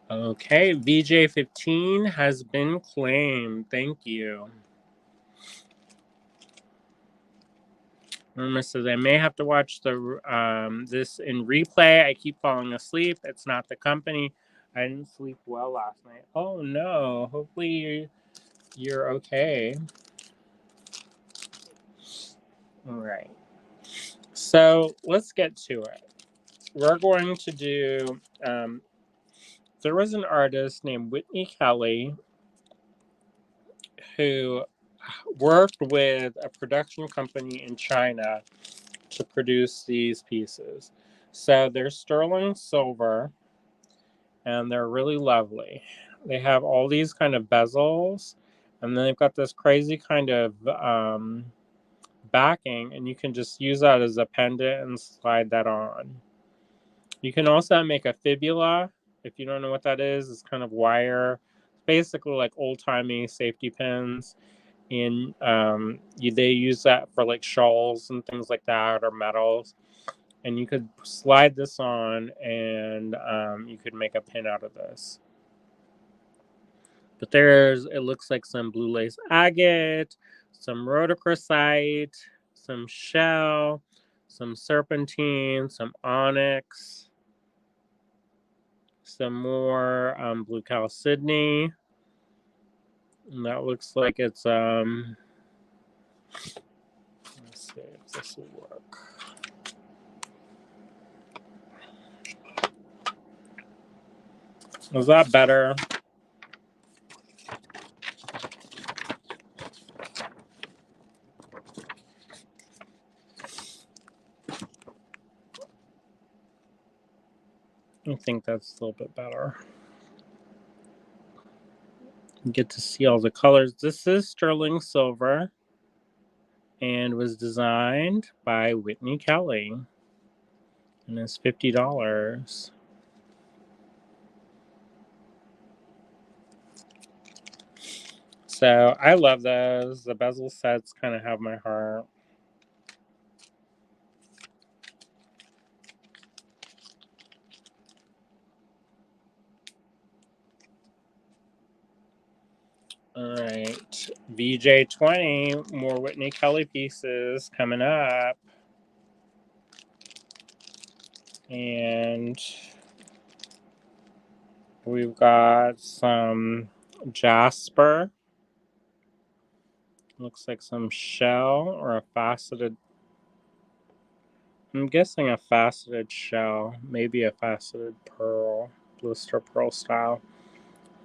Okay, VJ15 has been claimed. Thank you. Irma says, I may have to watch this in replay. I keep falling asleep. It's not the company. I didn't sleep well last night. Oh no. Hopefully you're okay. All right. So let's get to it. We're going to do. There was an artist named Whitney Kelly who worked with a production company in China to produce these pieces. So they're sterling silver and they're really lovely. They have all these kind of bezels, and then they've got this crazy kind of backing, and you can just use that as a pendant and slide that on. You can also make a fibula. If you don't know what that is, it's kind of wire, basically like old-timey safety pins. And they use that for like shawls and things like that, or medals. And you could slide this on, and you could make a pin out of this. But it looks like some blue lace agate, some rhodochrosite, some shell, some serpentine, some onyx, some more blue chalcedony. And that looks like it's let's see if this will work. Is that better? I think that's a little bit better. You get to see all the colors. This is sterling silver and was designed by Whitney Kelly. And it's $50. So I love those. The bezel sets kind of have my heart. All right, VJ20, more Whitney Kelly pieces coming up. And we've got some jasper. Looks like some shell or a faceted I'm guessing a faceted shell, maybe a faceted pearl, blister pearl style,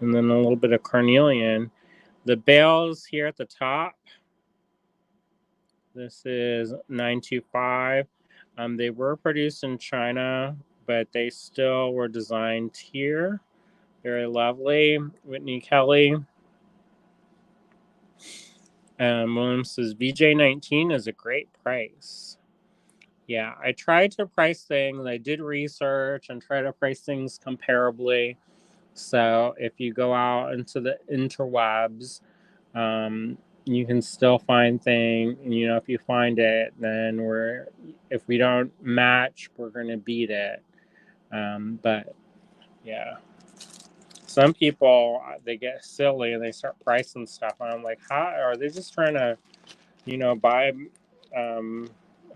and then a little bit of carnelian. The bales here at the top, this is 925. They were produced in China, but they still were designed here. Very lovely. Whitney Kelly. Williams says VJ19 is a great price. Yeah, I tried to price things. I did research and try to price things comparably. So if you go out into the interwebs, you can still find things. You know, if you find it, then if we don't match, we're going to beat it. But yeah, some people, they get silly and they start pricing stuff. And I'm like, how are they just trying to, buy,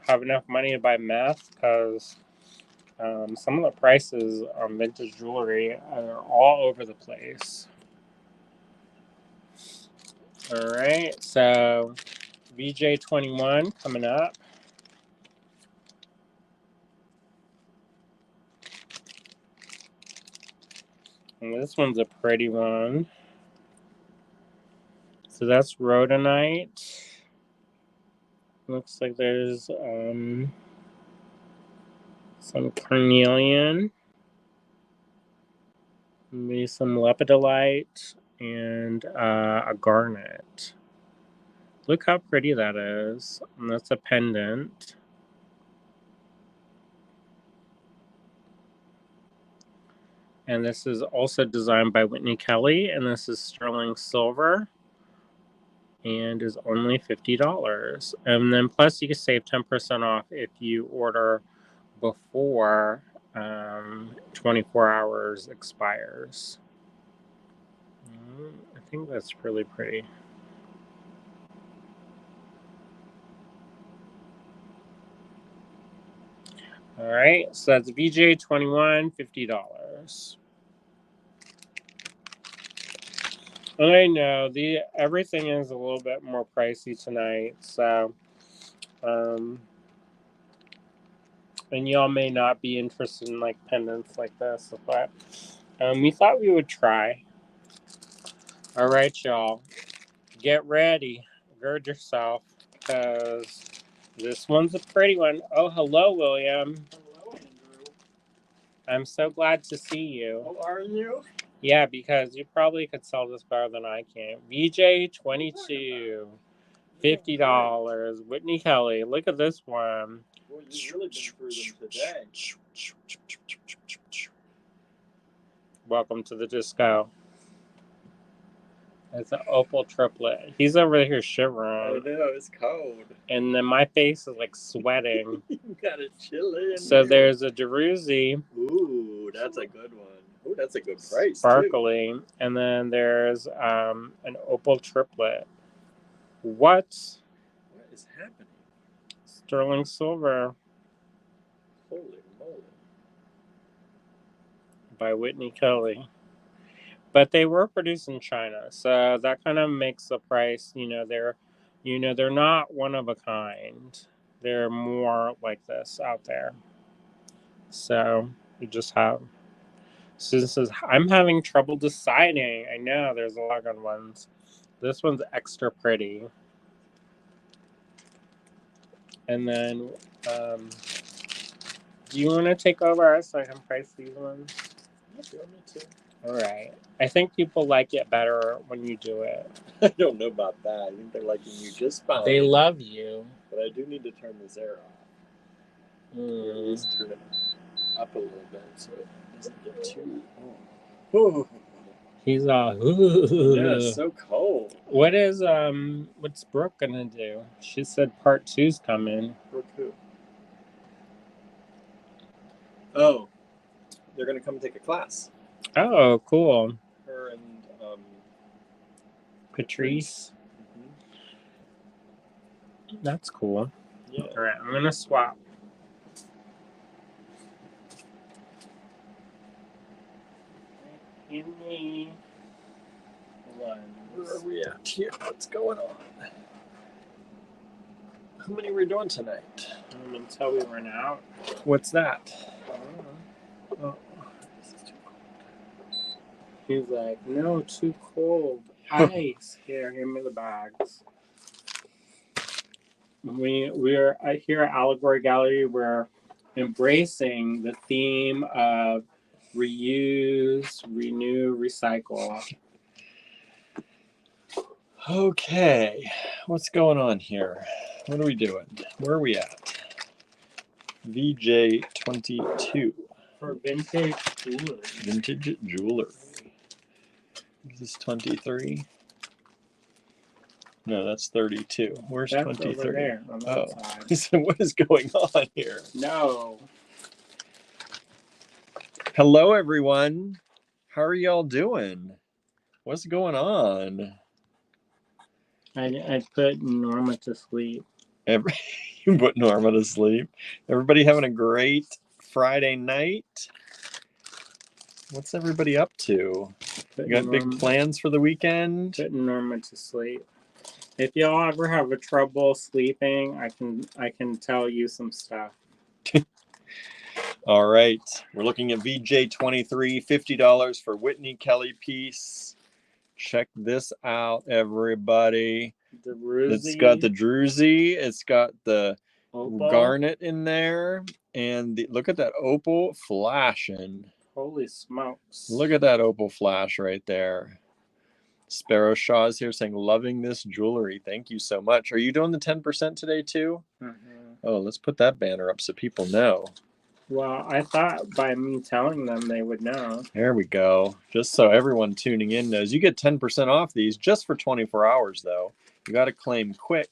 have enough money to buy meth? Because some of the prices on vintage jewelry are all over the place. All right, so VJ21 coming up. And this one's a pretty one. So that's rhodonite. Looks like there's some carnelian, maybe some lepidolite, and a garnet. Look how pretty that is. And that's a pendant. And this is also designed by Whitney Kelly, and this is sterling silver, and is only $50. And then plus you can save 10% off if you order before 24 hours expires. I think that's really pretty. All right, so that's VJ21, $50. I know everything is a little bit more pricey tonight, so and y'all may not be interested in like pendants like this, but we thought we would try. All right, y'all, get ready, gird yourself, because this one's a pretty one. Oh, hello, William. Hello, Andrew. I'm so glad to see you. How are you? Yeah, because you probably could sell this better than I can. VJ22, $50. Whitney Kelly, look at this one. Boy, you've really been through them today. Welcome to the disco. It's an opal triplet. He's over here shivering. Oh no, it's cold. And then my face is like sweating. You got a chilly. So there's a Jerusi. Ooh, that's a good one. Ooh, that's a good price. Sparkly. Too. And then there's an opal triplet. What is happening? Sterling silver. Holy moly. By Whitney Kelly. But they were produced in China, so that kind of makes the price, they're not one of a kind. They're more like this out there. So you just have. So this is, I'm having trouble deciding. I know there's a lot of good ones. This one's extra pretty. And then, do you want to take over so I can price these ones? Yeah, sure, me too. All right. I think people like it better when you do it. I don't know about that. I think they're liking you just fine. They love you. But I do need to turn this air off. Or at least turn it up a little bit so it doesn't get too... Oh. He's all, ooh. Yeah, it's so cold. What's Brooke gonna do? She said part 2's coming. Brooke who? Oh, they're gonna come take a class. Oh, cool. Her and Patrice. Mm-hmm. That's cool. Yeah. All right, I'm gonna swap. Where are we at here? What's going on? How many are we doing tonight? until we run out. What's that? Oh, he's like, no, too cold. Ice. Here, give me the bags. We're here at Allegory Gallery. We're embracing the theme of reuse, renew, recycle. Okay, what's going on here? What are we doing? Where are we at? VJ22. For vintage jewelry. Vintage jewelry. Is this 23? No, that's 32. Where's That's 23? over there on that side. So what is going on here? No. Hello, everyone. How are y'all doing? What's going on? I put Norma to sleep. You put Norma to sleep. Everybody having a great Friday night? What's everybody up to? You got big plans for the weekend? Putting Norma to sleep. If y'all ever have a trouble sleeping, I can tell you some stuff. All right. We're looking at VJ23, $50 for Whitney Kelly piece. Check this out, everybody. It's got the druzy. It's got the opal garnet in there. And look at that opal flashing. Holy smokes. Look at that opal flash right there. Sparrow Shaw is here saying, loving this jewelry. Thank you so much. Are you doing the 10% today too? Mm-hmm. Oh, let's put that banner up so people know. Well, I thought by me telling them they would know. There we go. Just so everyone tuning in knows. You get 10% off these just for 24 hours, though. You got to claim quick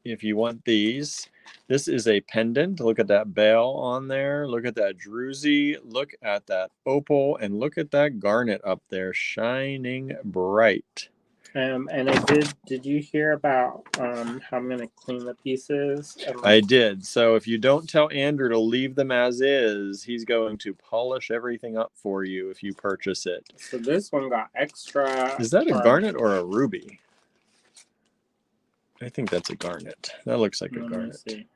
if you want these. This is a pendant. Look at that bell on there. Look at that druzy. Look at that opal. And look at that garnet up there shining bright. And did you hear about how I'm going to clean the pieces? I did. So if you don't tell Andrew to leave them as is, he's going to polish everything up for you if you purchase it. So this one got extra. Is that a garnet or a ruby? I think that's a garnet. That looks like a garnet. See.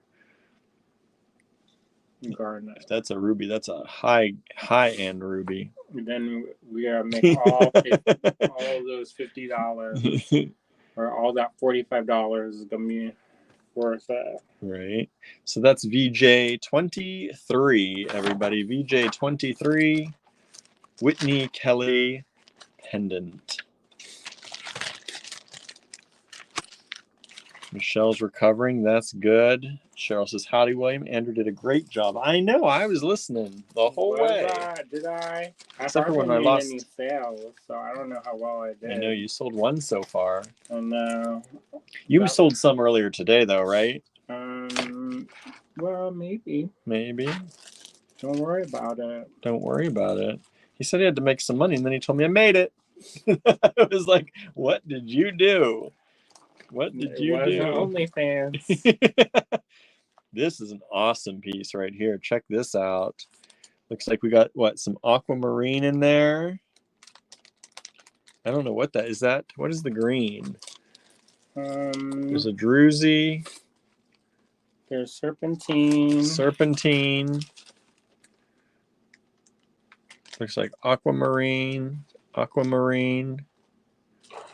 Garnet. If that's a ruby, that's a high-end ruby. Then we gotta make all those $50 or all that $45 is gonna be worth it. Right. So that's VJ23, everybody. VJ23 Whitney Kelly pendant. Michelle's recovering. That's good. Cheryl says, howdy, William. Andrew did a great job. I know. I was listening the whole way. Did I? Except for when I lost any sales, so I don't know how well I did. I know you sold one so far. I know. You sold some earlier today, though, right? Well, maybe. Maybe. Don't worry about it. Don't worry about it. He said he had to make some money, and then he told me I made it. I was like, what did you do? What did you do? OnlyFans. This is an awesome piece right here. Check this out. Looks like we got, what, some aquamarine in there? I don't know what that is. What is the green? There's a druzy. There's serpentine. Looks like aquamarine.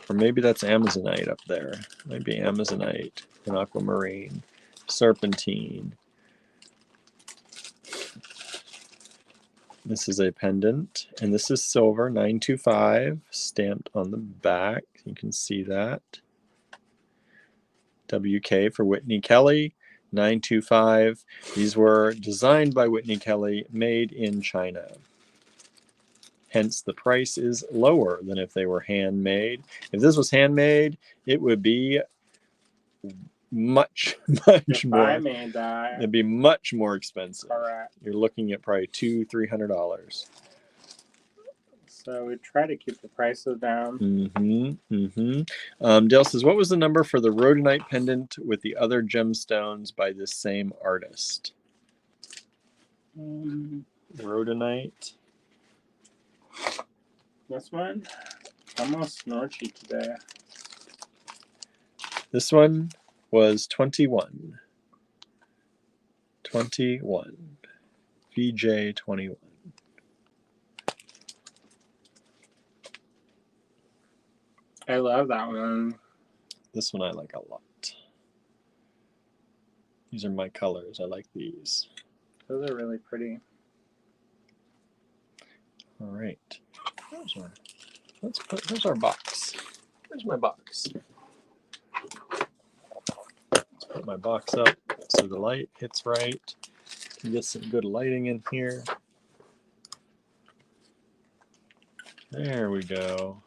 Or maybe that's Amazonite up there. Might be Amazonite and aquamarine. Serpentine. This is a pendant, and this is silver, 925, stamped on the back. You can see that. WK for Whitney Kelly, 925. These were designed by Whitney Kelly, made in China. Hence, the price is lower than if they were handmade. If this was handmade, it would be much more. I made that. It'd be much more expensive. Correct. You're looking at probably $200-300. So we try to keep the prices down. Dale says, what was the number for the rhodonite pendant with the other gemstones by this same artist? Rhodonite. This one? I'm all snorchy today. This one was 21. 21. VJ21. I love that one. This one I like a lot. These are my colors. I like these. Those are really pretty. All right. There's our box. Where's my box? Let's put my box up so the light hits right. Can get some good lighting in here. There we go.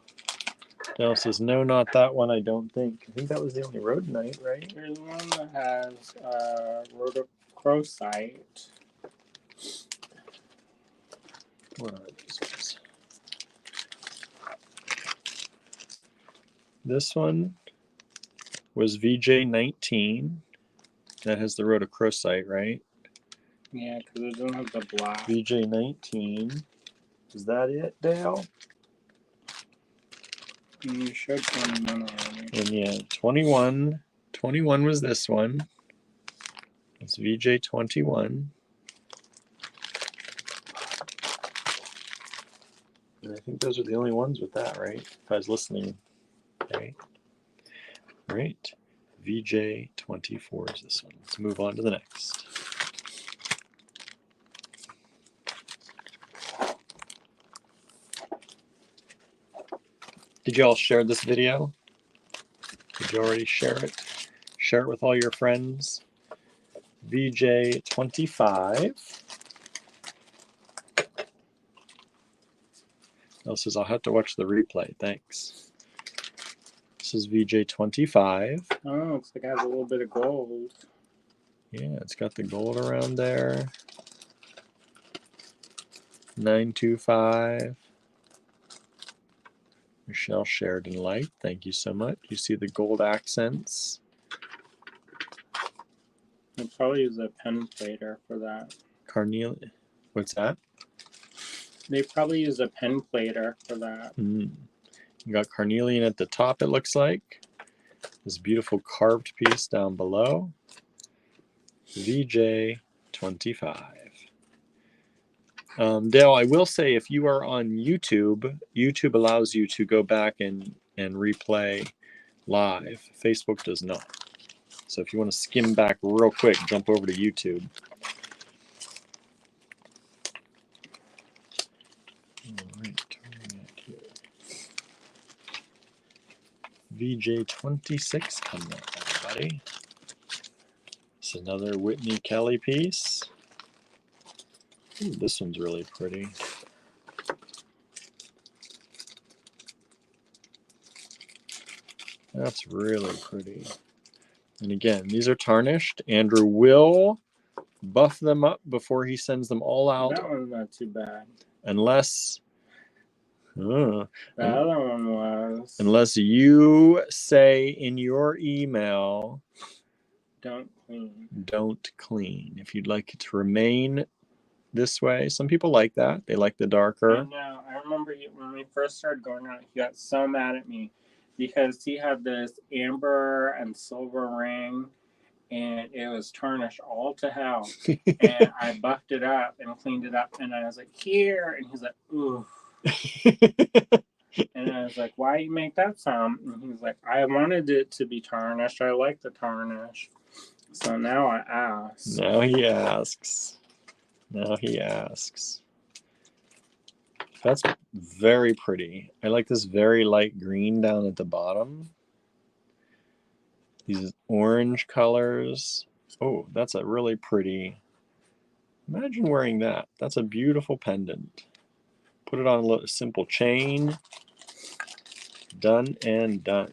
Dale says, no, not that one, I don't think. I think that was the only rhodonite, right? There's one that has rhodochrosite. What are these ones? This one was VJ19. That has the rhodochrosite, right? Yeah, because it doesn't have the black. VJ19. Is that it, Dale? You showed 21 already. And yeah, 21. 21 was this one. It's VJ21. And I think those are the only ones with that, right? If I was listening, right? Right. VJ24 is this one. Let's move on to the next. Did you all share this video? Did you already share it? Share it with all your friends. VJ25. Bill says, I'll have to watch the replay. Thanks. This is VJ25. Oh, looks like it has a little bit of gold. Yeah, it's got the gold around there. 925. Michelle Sheridan Light, thank you so much. You see the gold accents. I'll probably use a pen plater for that. Carnelian, what's that? They probably use a pen plater for that. You got carnelian at the top, it looks like. This beautiful carved piece down below. VJ25. Dale, I will say if you are on YouTube, YouTube allows you to go back and replay live. Facebook does not. So if you want to skim back real quick, jump over to YouTube. All right, turning it here. VJ26 coming up, everybody. It's another Whitney Kelly piece. Ooh, this one's really pretty. That's really pretty. And again, these are tarnished. Andrew will buff them up before he sends them all out. That one's not too bad. Unless, The other one was. unless you say in your email, Don't clean. don't clean. If you'd like it to remain this way. Some people like that. They like the darker. I know. I remember when we first started going out, he got so mad at me because he had this amber and silver ring and it was tarnished all to hell. And I buffed it up and cleaned it up and I was like, here. And he's like, ooh. And I was like, why you make that sound? And he's like, I wanted it to be tarnished. I like the tarnish. So now I ask. Now he asks. Now he asks. That's very pretty. I like this very light green down at the bottom. These orange colors. Oh, that's a really pretty. Imagine wearing that. That's a beautiful pendant. Put it on a simple chain. Done and done.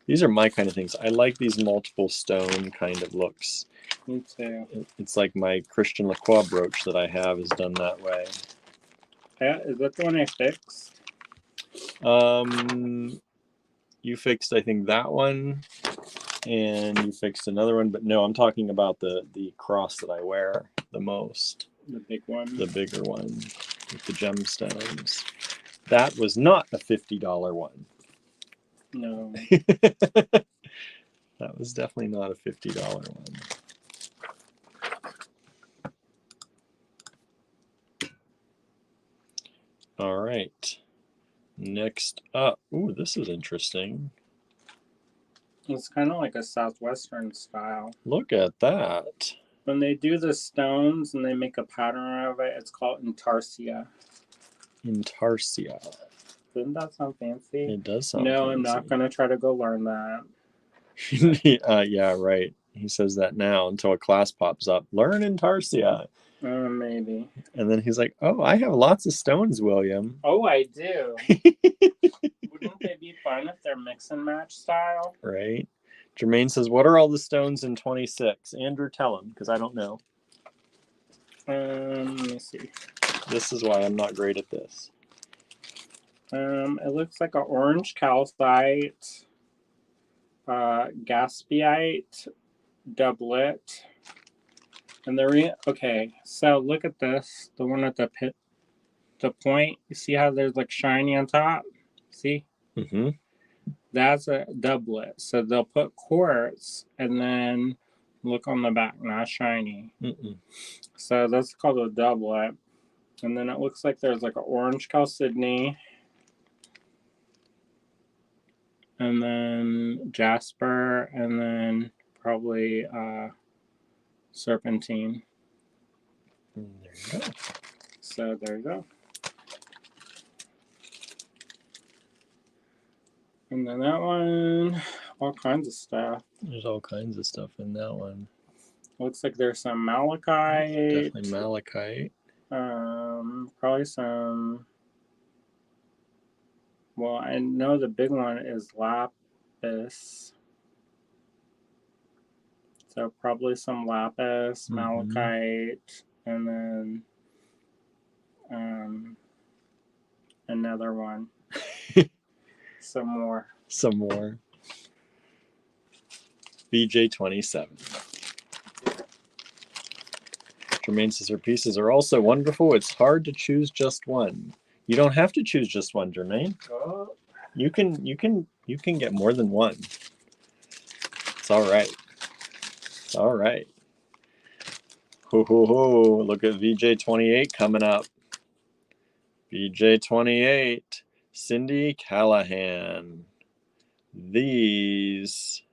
These are my kind of things. I like these multiple stone kind of looks. Me too. It's like my Christian Lacroix brooch that I have is done that way. Yeah, is that the one I fixed? You fixed, I think, that one, and you fixed another one. But no, I'm talking about the cross that I wear the most. The big one. The bigger one with the gemstones. That was not a $50 one. No. That was definitely not a $50 one. All right. Next up. Ooh, this is interesting. It's kind of like a Southwestern style. Look at that. When they do the stones and they make a pattern of it, it's called intarsia. Intarsia. Doesn't that sound fancy? It does sound No, fancy. I'm not going to try to go learn that. Yeah, right. He says that now until a class pops up. Learn Intarsia. Maybe. And then he's like, oh, I have lots of stones, William. Oh, I do. Wouldn't they be fun if they're mix and match style? Right. Jermaine says, what are all the stones in 26? Andrew, tell him, because I don't know. Let me see. This is why I'm not great at this. It looks like an orange calcite, gaspiite, doublet. And okay, so look at this. The one at the point. You see how there's like shiny on top? See? Mm-hmm. That's a doublet. So they'll put quartz and then look on the back, not shiny. Mm-mm. So that's called a doublet. And then it looks like there's like an orange chalcedony. And then jasper, and then probably serpentine. There you go. So there you go. And then that one, all kinds of stuff. There's all kinds of stuff in that one. Looks like there's some malachite. Definitely malachite. Probably some. Well, I know the big one is lapis. So probably some lapis, malachite, and then another one. Some more. VJ27. Jermaine says her pieces are also wonderful. It's hard to choose just one. You don't have to choose just one, Jermaine. Oh. You can get more than one. It's all right. It's all right. Ho ho ho! Look at VJ28 coming up. VJ28, Cindy Callahan. These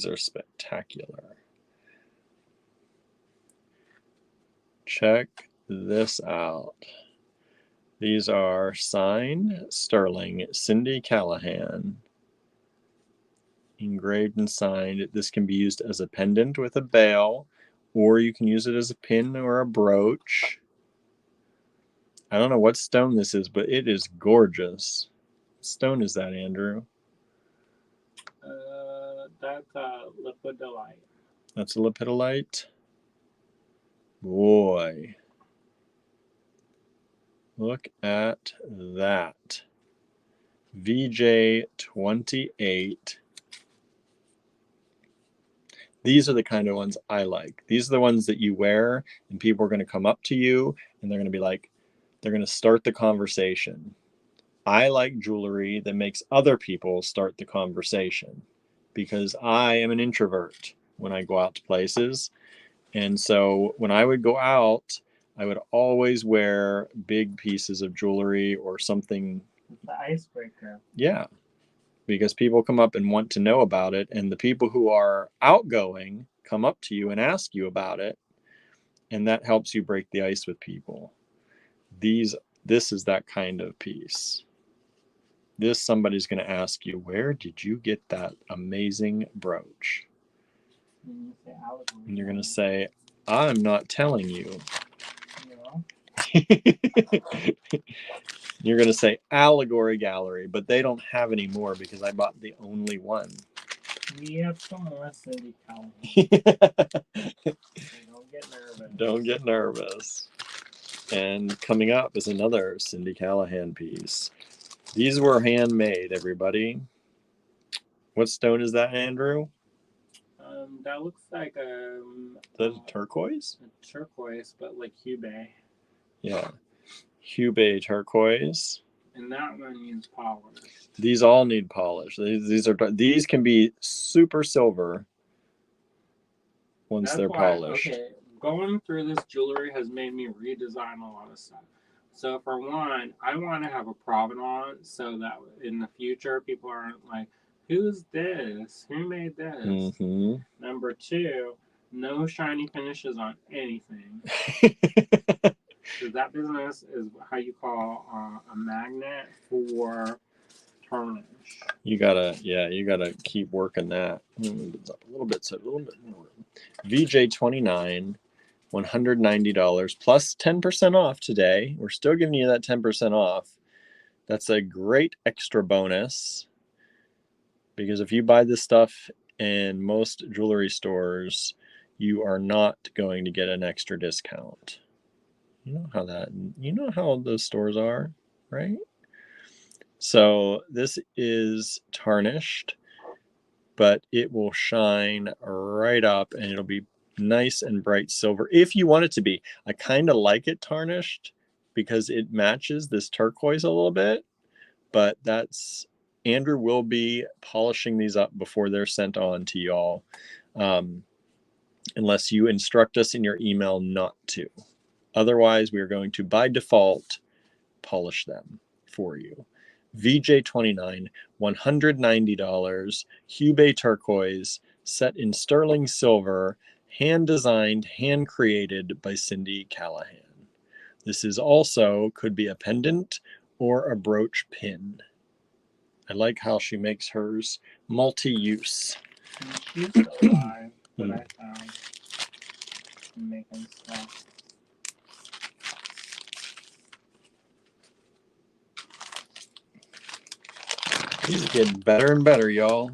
are spectacular. Check this out. These are signed sterling Cindy Callahan. Engraved and signed. This can be used as a pendant with a bail, or you can use it as a pin or a brooch. I don't know what stone this is, but it is gorgeous. What stone is that, Andrew? That's a lepidolite. That's a lepidolite? Boy. Look at that. VJ28. These are the kind of ones I like. These are the ones that you wear and people are going to come up to you and they're going to be like, they're going to start the conversation. I like jewelry that makes other people start the conversation because I am an introvert when I go out to places. And so when I would go out, I would always wear big pieces of jewelry or something. The icebreaker. Yeah, because people come up and want to know about it. And the people who are outgoing come up to you and ask you about it. And that helps you break the ice with people. This is that kind of piece. Somebody's going to ask you, where did you get that amazing brooch? And you're going to say, I'm not telling you. No. You're going to say Allegory Gallery, but they don't have any more because I bought the only one. We have some more Cindy Callahan. Don't get nervous. Don't get nervous. And coming up is another Cindy Callahan piece. These were handmade, everybody. What stone is that, Andrew? That looks like is that a turquoise? A turquoise, but like Hubei. Yeah. Hubei turquoise. And that one needs polish. These all need polish. These can be super silver once they're polished. Okay, going through this jewelry has made me redesign a lot of stuff. So for one, I want to have a provenance so that in the future people aren't like, who's this? Who made this? Mm-hmm. Number two, no shiny finishes on anything. Because that business is how you call a magnet for tarnish. You gotta keep working that. Move it up a little bit, so a little bit more. VJ29, $190 plus 10% off today. We're still giving you that 10% off. That's a great extra bonus because if you buy this stuff in most jewelry stores, you are not going to get an extra discount. You know how those stores are, right? So this is tarnished, but it will shine right up and it'll be nice and bright silver if you want it to be. I kind of like it tarnished because it matches this turquoise a little bit, but Andrew will be polishing these up before they're sent on to y'all, unless you instruct us in your email not to. Otherwise, we are going to, by default, polish them for you. VJ29, $190, Hubei turquoise, set in sterling silver, hand designed, hand created by Cindy Callahan. This is also could be a pendant or a brooch pin. I like how she makes hers multi-use. She's still alive, but I found making stuff. These are getting better and better, y'all.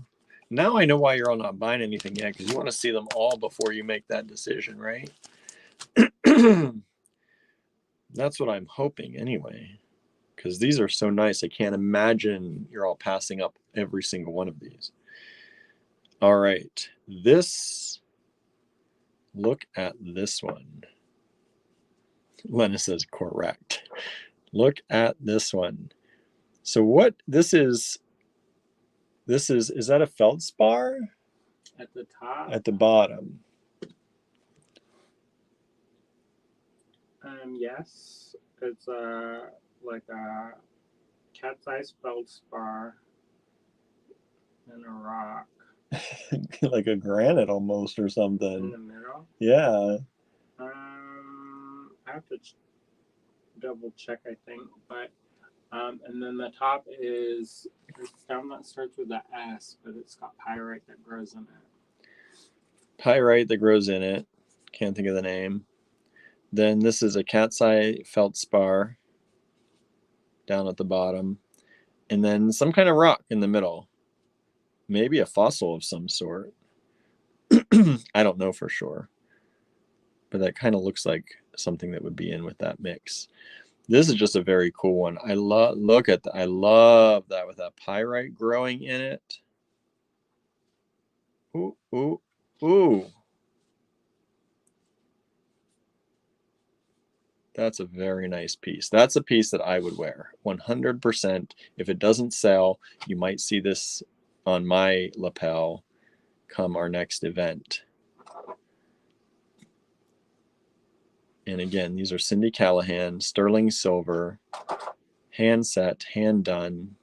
Now I know why you're all not buying anything yet, because you want to see them all before you make that decision, right? That's what I'm hoping anyway, because these are so nice. I can't imagine you're all passing up every single one of these. All right, look at this one. Lena says correct. Look at this one. So what this is that a feldspar? At the top? At the bottom. Yes. It's like a cat's eye feldspar and a rock. Like a granite almost or In something. the middle? Yeah. I have to double check, I think. But and then the top is a stone that starts with an S, but it's got pyrite that grows in it. Pyrite that grows in it. Can't think of the name. Then this is a cat's eye feldspar down at the bottom. And then some kind of rock in the middle. Maybe a fossil of some sort. I don't know for sure. But that kind of looks like something that would be in with that mix. This is just a very cool one. I love that with that pyrite growing in it. Ooh, ooh, ooh. That's a very nice piece. That's a piece that I would wear 100%. If it doesn't sell, you might see this on my lapel come our next event. And again, these are Cindy Callahan, sterling silver, hand set, hand done.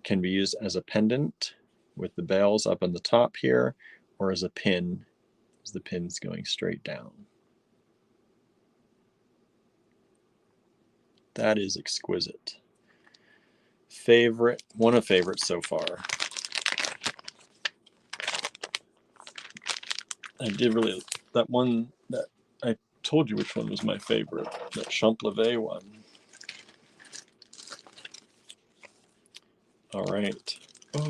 Can be used as a pendant with the bells up on the top here, or as a pin, as the pin's going straight down. That is exquisite. One of favorites so far. That one that I told you which one was my favorite, that Champlavet one. All right. Oh,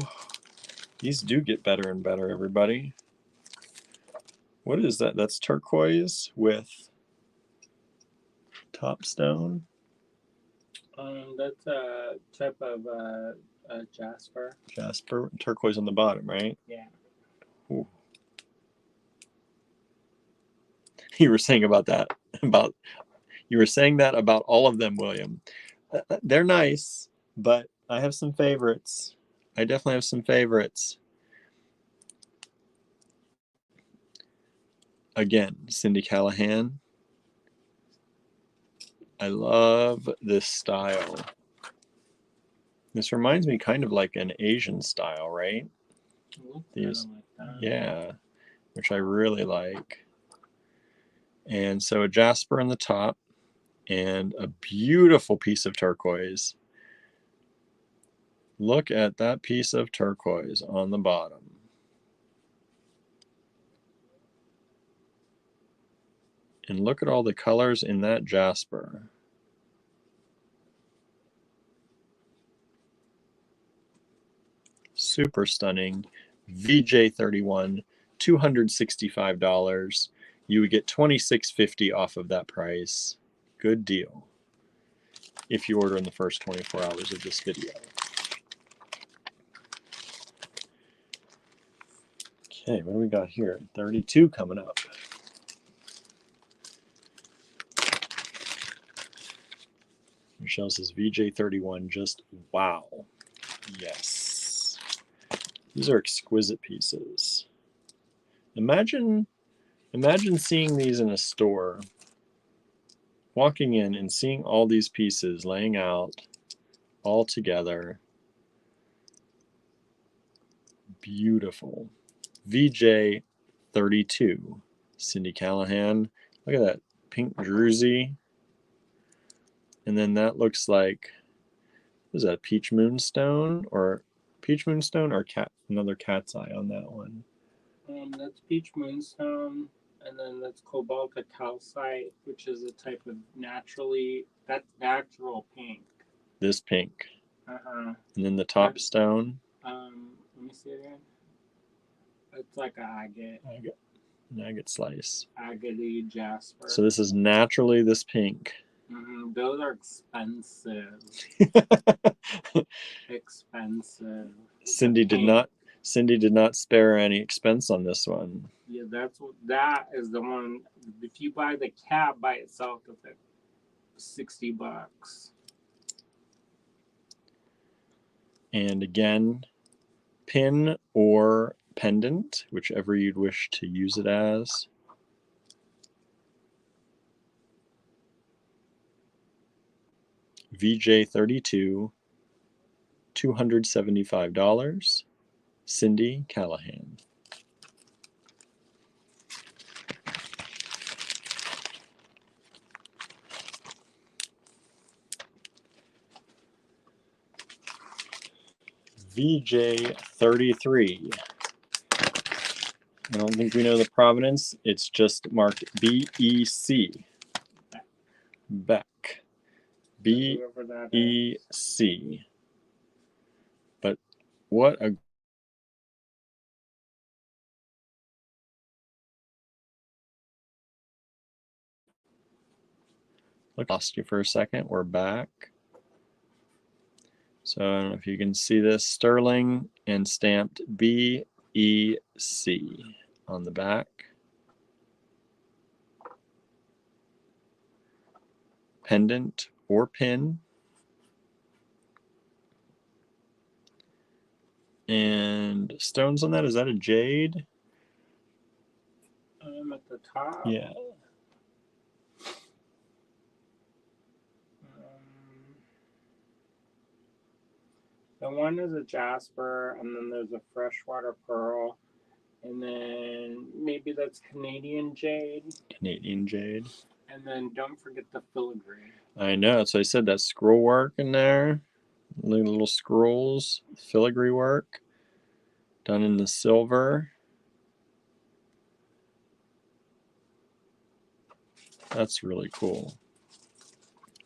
these do get better and better, everybody. What is that? That's turquoise with top stone. That's a type of jasper. Jasper, turquoise on the bottom, right? Yeah. Ooh. You were saying that about all of them, William. They're nice, but I have some favorites. I definitely have some favorites. Again, Cindy Callahan. I love this style. This reminds me kind of like an Asian style, right? These, like that. yeah, which I really like. And so a jasper in the top and a beautiful piece of turquoise. Look at that piece of turquoise on the bottom. And look at all the colors in that jasper. Super stunning. VJ31, $265. You would get $26.50 off of that price. Good deal if you order in the first 24 hours of this video. Okay, what do we got here? 32 coming up. Michelle says VJ31, just wow. Yes. These are exquisite pieces. Imagine seeing these in a store, walking in and seeing all these pieces laying out all together. Beautiful. VJ32, Cindy Callahan. Look at that pink druzy. And then that looks like, is that peach moonstone or another cat's eye on that one? That's peach moonstone, and then that's cobalt calcite, which is a type of natural pink. This pink. Uh-huh. And then the top stone. Let me see it again. It's like an agate. An agate slice. Agate jasper. So this is naturally this pink. Those are expensive. Expensive. Cindy did not spare any expense on this one. Yeah, that is the one. If you buy the cap by itself, it's like $60. And again, pin or pendant, whichever you'd wish to use it as. VJ32, $275. Cindy Callahan. VJ33. I don't think we know the provenance. It's just marked BEC. Beck. BEC. But what a lost you for a second. We're back. So I don't know if you can see this, sterling and stamped BEC on the back. Pendant or pin. And stones on that, is that a jade? At the top. Yeah. The one is a jasper, and then there's a freshwater pearl, and then maybe that's Canadian jade. Canadian jade. And then don't forget the filigree. I know, so I said that scroll work in there, little scrolls, filigree work done in the silver. That's really cool.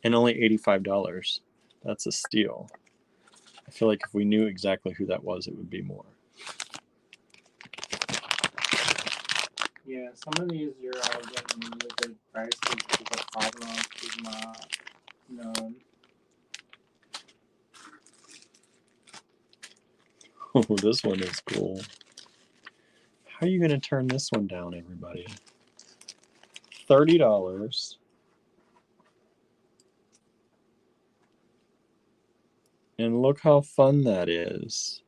And only $85. That's a steal. I feel like if we knew exactly who that was, it would be more. Yeah, some of these you're all getting really good prices because the provenance is not known. Oh, this one is cool. How are you going to turn this one down, everybody? $30. And look how fun that is.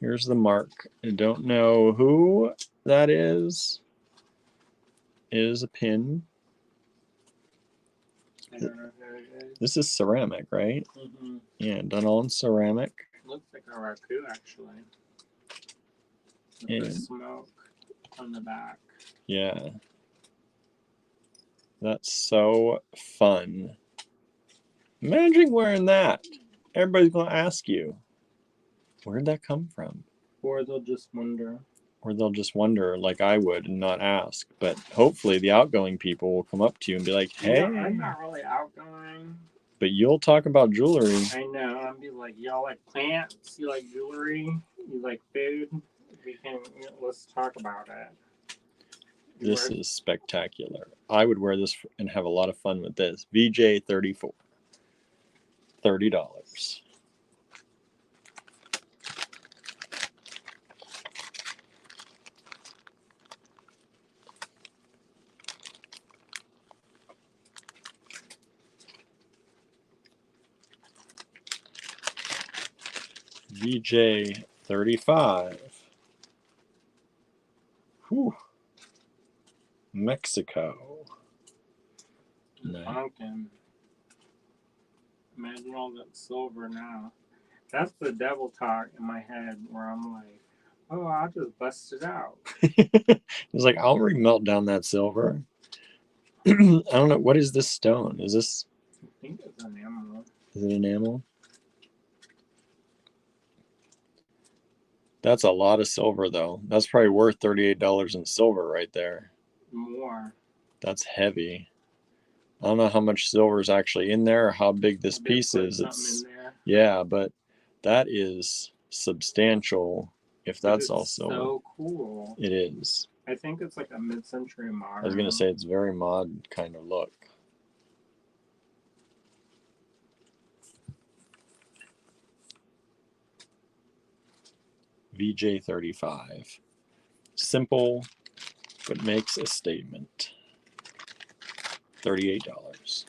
Here's the mark. I don't know who that is. It is a pin. I don't know who it is. This is ceramic, right? Mm-hmm. Yeah, done all in ceramic. Looks like a raku, actually. With the And smoke on the back. yeah. That's so fun. Imagine wearing that. Everybody's going to ask you, where'd that come from? Or they'll just wonder. Or they'll just wonder, like I would, and not ask. But hopefully, the outgoing people will come up to you and be like, hey. You know, I'm not really outgoing. But you'll talk about jewelry. I know. I'll be like, y'all like plants? You like jewelry? You like food? We can, let's talk about it. This is spectacular. I would wear this and have a lot of fun with this. VJ34. $30. VJ35. Whew. Mexico. Nice. Pumpkin. Imagine all that silver now. That's the devil talk in my head where I'm like, oh, I'll just bust it out. It's like, I'll remelt down that silver. I don't know. What is this stone? Is this? I think it's enamel. Is it enamel? That's a lot of silver, though. That's probably worth $38 in silver right there. More. That's heavy. I don't know how much silver is actually in there or how big this piece is. It's yeah, but that is substantial. If that's all silver, so cool. It is. I think it's like a mid-century modern. I was gonna say it's very mod kind of look. VJ35. Simple, but makes a statement. $38.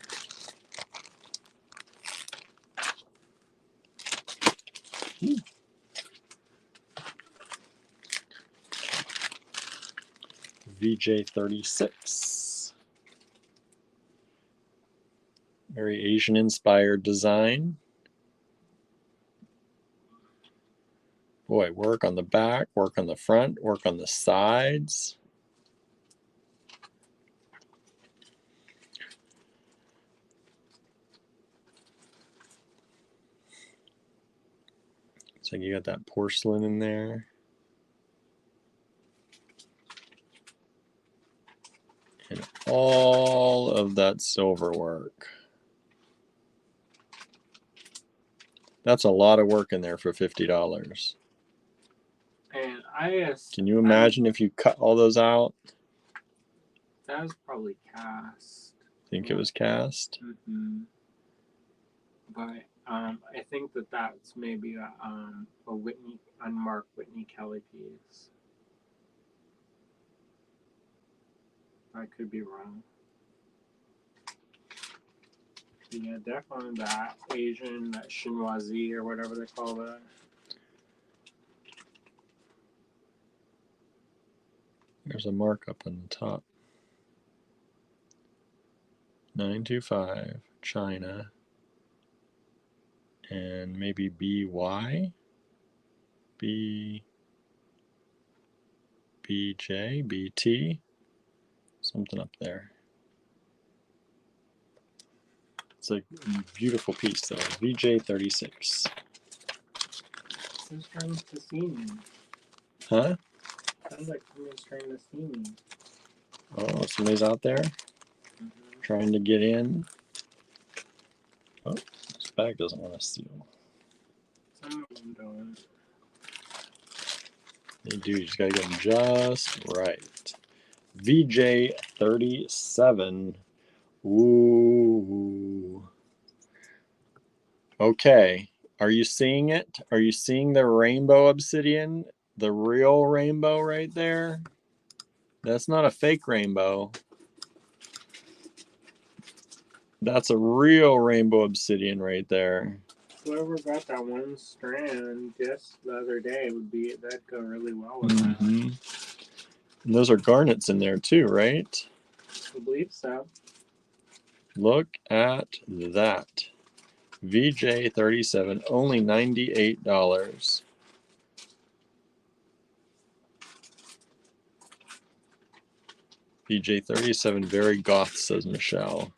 VJ36. Very Asian inspired design. Boy, work on the back, work on the front, work on the sides. So you got that porcelain in there. And all of that silver work. That's a lot of work in there for $50. And can you imagine if you cut all those out? That was probably cast. Think it was cast? Mm-hmm. But I think that's maybe a unmarked Whitney Kelly piece. I could be wrong. Yeah, definitely that Asian, that chinoiserie or whatever they call that. There's a markup on the top. 925 China. And maybe BY? BJ, BT, something up there. It's a beautiful piece though. VJ36. Who's trying to see me? Huh? Sounds like someone's trying to see me. Oh, somebody's out there trying to get in. Oh, this bag doesn't want to seal. Some of them don't. They do. You just gotta get them just right. VJ37. Ooh. Okay. Are you seeing it? Are you seeing the rainbow obsidian? The real rainbow right there? That's not a fake rainbow. That's a real rainbow obsidian right there. Whoever got that one strand just the other day that'd go really well with that. And those are garnets in there too, right? I believe so. Look at that. VJ37, only $98. VJ37, very goth, says Michelle.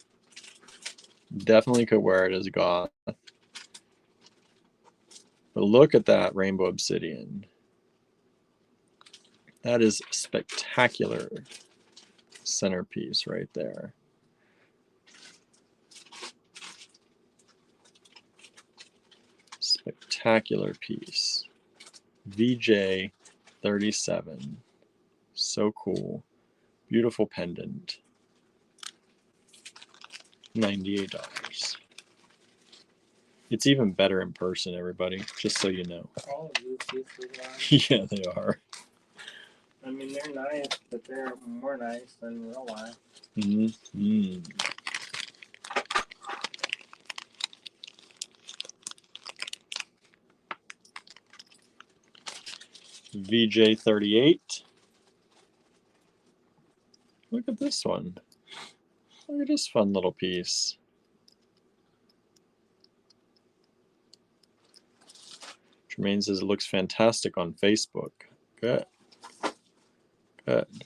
Definitely could wear it as goth. But look at that rainbow obsidian. That is spectacular centerpiece right there. Spectacular piece. VJ37. So cool. Beautiful pendant. $98. It's even better in person, everybody, just so you know. All of these pieces are. Yeah, they are. I mean, they're nice, but they're more nice than real life. Mm-hmm. VJ38. Look at this one. Look at this fun little piece. Tremaine says it looks fantastic on Facebook. Good. Good.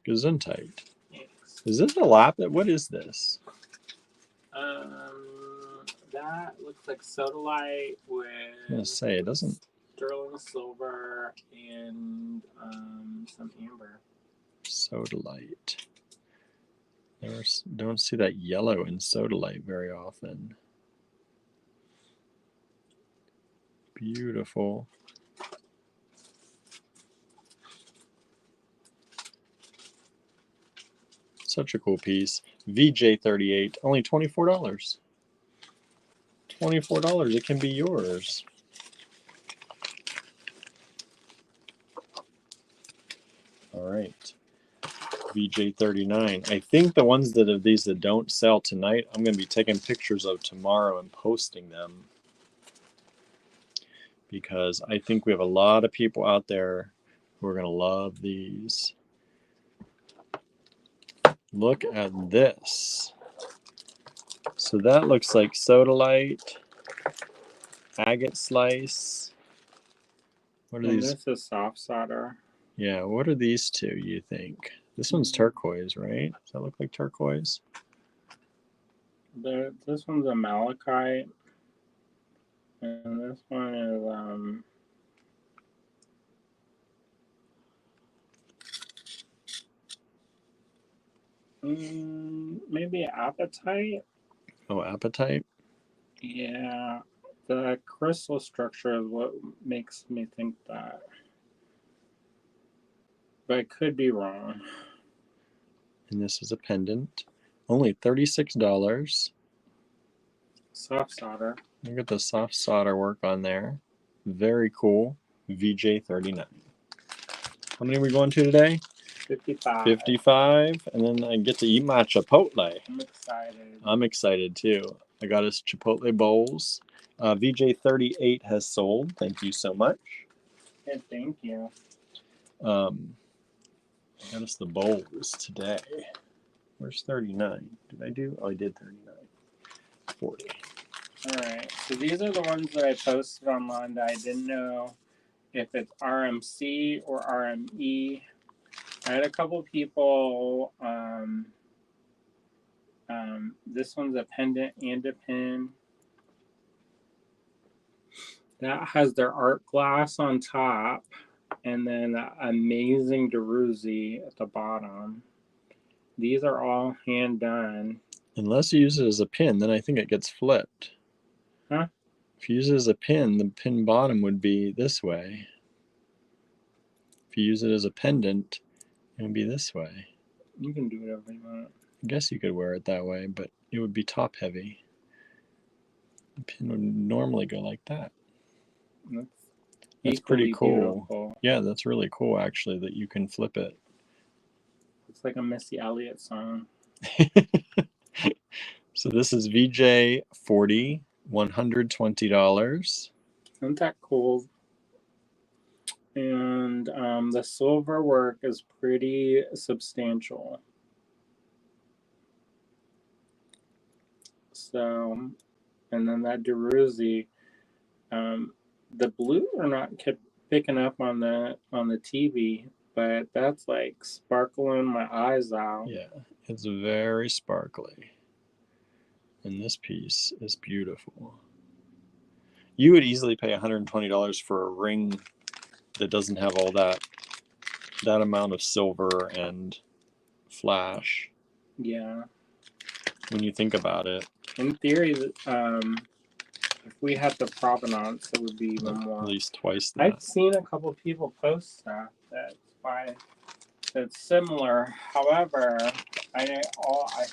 Gesundheit. Thanks. Is this a lap? What is this? That looks like sodalite with I'm gonna say it doesn't. sterling silver and some amber. Sodalite. Never don't see that yellow in sodalite very often. Beautiful. Such a cool piece. VJ38, only $24. $24, it can be yours. All right. VJ39. I think the ones that are these that don't sell tonight, I'm going to be taking pictures of tomorrow and posting them. Because I think we have a lot of people out there who are going to love these. Look at this. So that looks like sodalite, agate slice. What are And these? this is soft solder. Yeah, what are these two, you think? This one's turquoise, right? Does that look like turquoise? This one's a malachite. And this one is maybe apatite. Oh, apatite? Yeah, the crystal structure is what makes me think that. But I could be wrong. And this is a pendant. Only $36. Soft solder. Look at the soft solder work on there. Very cool. VJ39. How many are we going to today? 55. 55. And then I get to eat my Chipotle. I'm excited. I'm excited too. I got us Chipotle bowls. VJ38 has sold. Thank you so much. Yeah, thank you. I got us the bowls today. Where's 39? Did I do? Oh, I did 39. 40. Alright, so these are the ones that I posted online that I didn't know if it's RMC or RME. I had a couple people, this one's a pendant and a pin. That has their art glass on top and then the amazing Deruzi at the bottom. These are all hand done. Unless you use it as a pin, then I think it gets flipped. Huh? If you use it as a pin, the pin bottom would be this way. If you use it as a pendant, it would be this way. You can do whatever you want. I guess you could wear it that way, but it would be top heavy. The pin would normally go like that. That's pretty cool. Beautiful. Yeah, that's really cool actually that you can flip it. It's like a Missy Elliott song. So this is VJ40, $120. Isn't that cool? And the silver work is pretty substantial. So, and then that Deruzi, the blue are not kept picking up on the TV, but that's like sparkling my eyes out. Yeah, it's very sparkly. And this piece is beautiful. You would easily pay $120 for a ring that doesn't have all that amount of silver and flash. Yeah. When you think about it. In theory, if we had the provenance, it would be even more. At least twice that. I've seen a couple people post stuff that's similar. However, I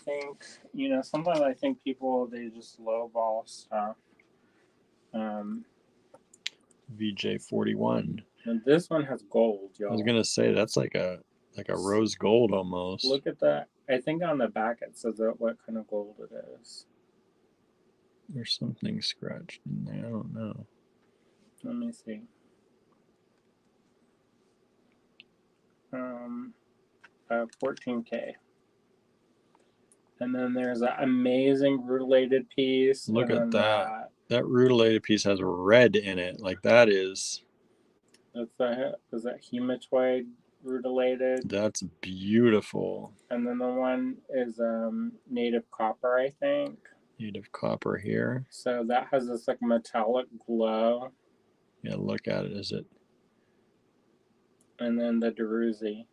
think, you know, sometimes I think people, they just lowball stuff. VJ41. And this one has gold, y'all. I was gonna say that's like a rose gold almost. Look at that. I think on the back it says what kind of gold it is. There's something scratched in there. I don't know. Let me see. 14K. And then there's an amazing rutilated piece. Look at that. That rutilated piece has red in it. Like that is. Is that hematoid rutilated? That's beautiful. And then the one is native copper, I think. Native copper here. So that has this like metallic glow. Yeah, look at it. Is it? And then the Deruzi.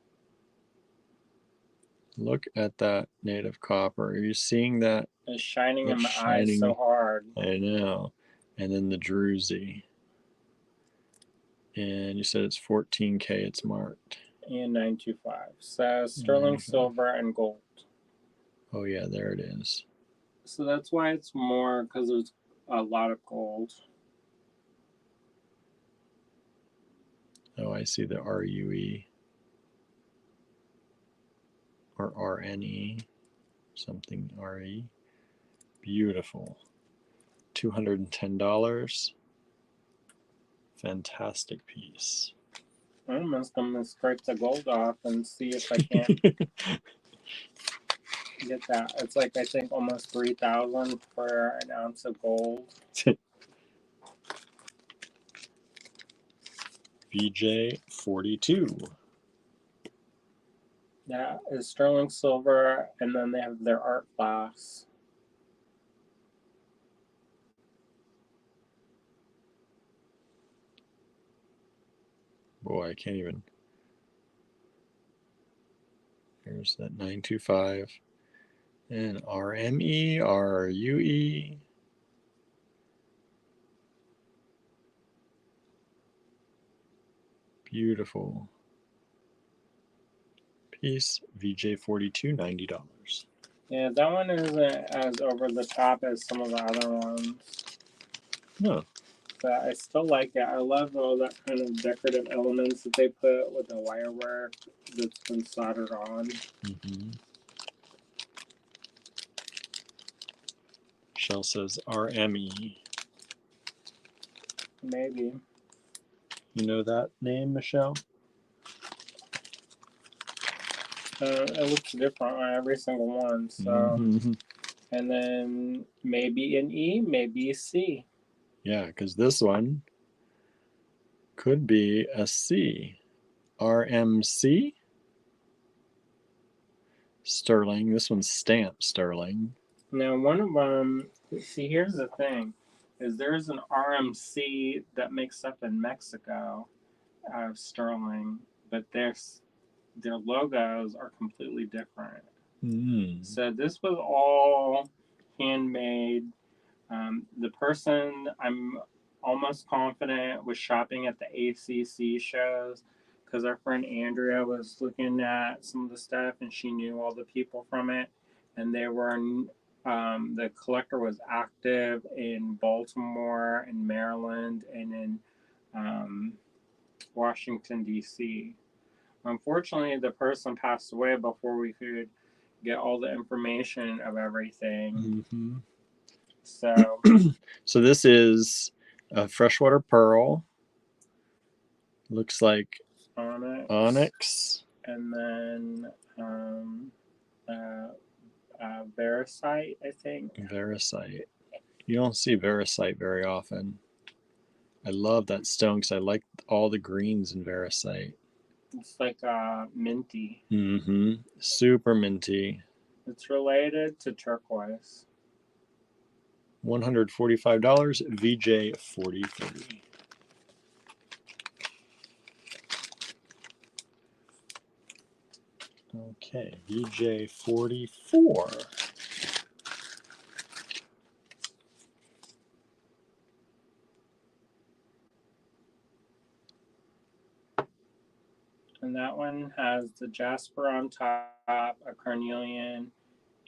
Look at that native copper. Are you seeing that? It's shining in my eyes so hard. I know. And then the Druzy. And you said it's 14K, it's marked. And 925. So sterling silver and gold. Oh yeah, there it is. So that's why it's more, because there's a lot of gold. Oh, I see the RUE. Or RNE. Something RE. Beautiful. $210. Fantastic piece. I'm just going to scrape the gold off and see if I can't get that. It's like, I think, almost 3,000 for an ounce of gold. VJ42. That is sterling silver, and then they have their art glass. Boy, I can't even. Here's that 925. And RME, RUE. Beautiful piece. VJ42, $90. Yeah, that one isn't as over the top as some of the other ones. No. But I still like it. I love all that kind of decorative elements that they put with the wire work that's been soldered on. Mm-hmm. Michelle says RME. Maybe. You know that name, Michelle? It looks different on every single one. So, and then maybe an E, maybe a C. Yeah, because this one could be a C. RMC? Sterling. This one's stamped sterling. Now, one of them, see, here's the thing, is there's an RMC that makes up in Mexico out of sterling, but their logos are completely different. So this was all handmade. The person, I'm almost confident, was shopping at the ACC shows, because our friend Andrea was looking at some of the stuff and she knew all the people from it, and they were the collector was active in Baltimore and Maryland and in Washington, D.C. Unfortunately, the person passed away before we could get all the information of everything. So, so this is a freshwater pearl. Looks like onyx. And then Veracite, I think. Veracite. You don't see Veracite very often. I love that stone because I like all the greens in Veracite. It's like minty. Mm-hmm. Super minty. It's related to turquoise. $145, VJ43. Okay, VJ44. And that one has the jasper on top, a carnelian,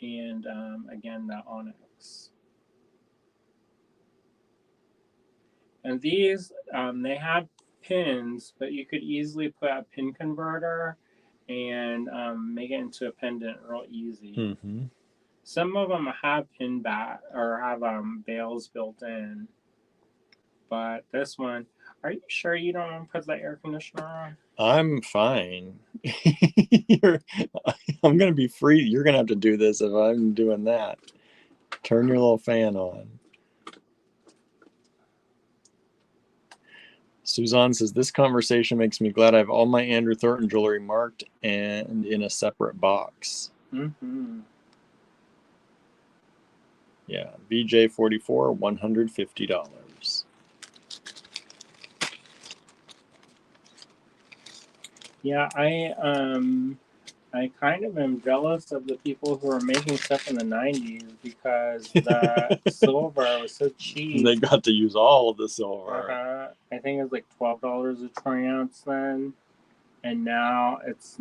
and again, the onyx. And these, they have pins, but you could easily put a pin converter and make it into a pendant real easy. Mm-hmm. Some of them have pin bat or have bails built in, but this one, are you sure you don't want to put the air conditioner on? I'm fine. I'm gonna be free. You're gonna have to do this if I'm doing that. Turn your little fan on. Suzanne says, this conversation makes me glad I have all my Andrew Thornton jewelry marked and in a separate box. Mm-hmm. Yeah, VJ44, $150. Yeah, I kind of am jealous of the people who are making stuff in the 90s because the silver was so cheap. They got to use all of the silver. I think it was like $12 a troy ounce then, and now it's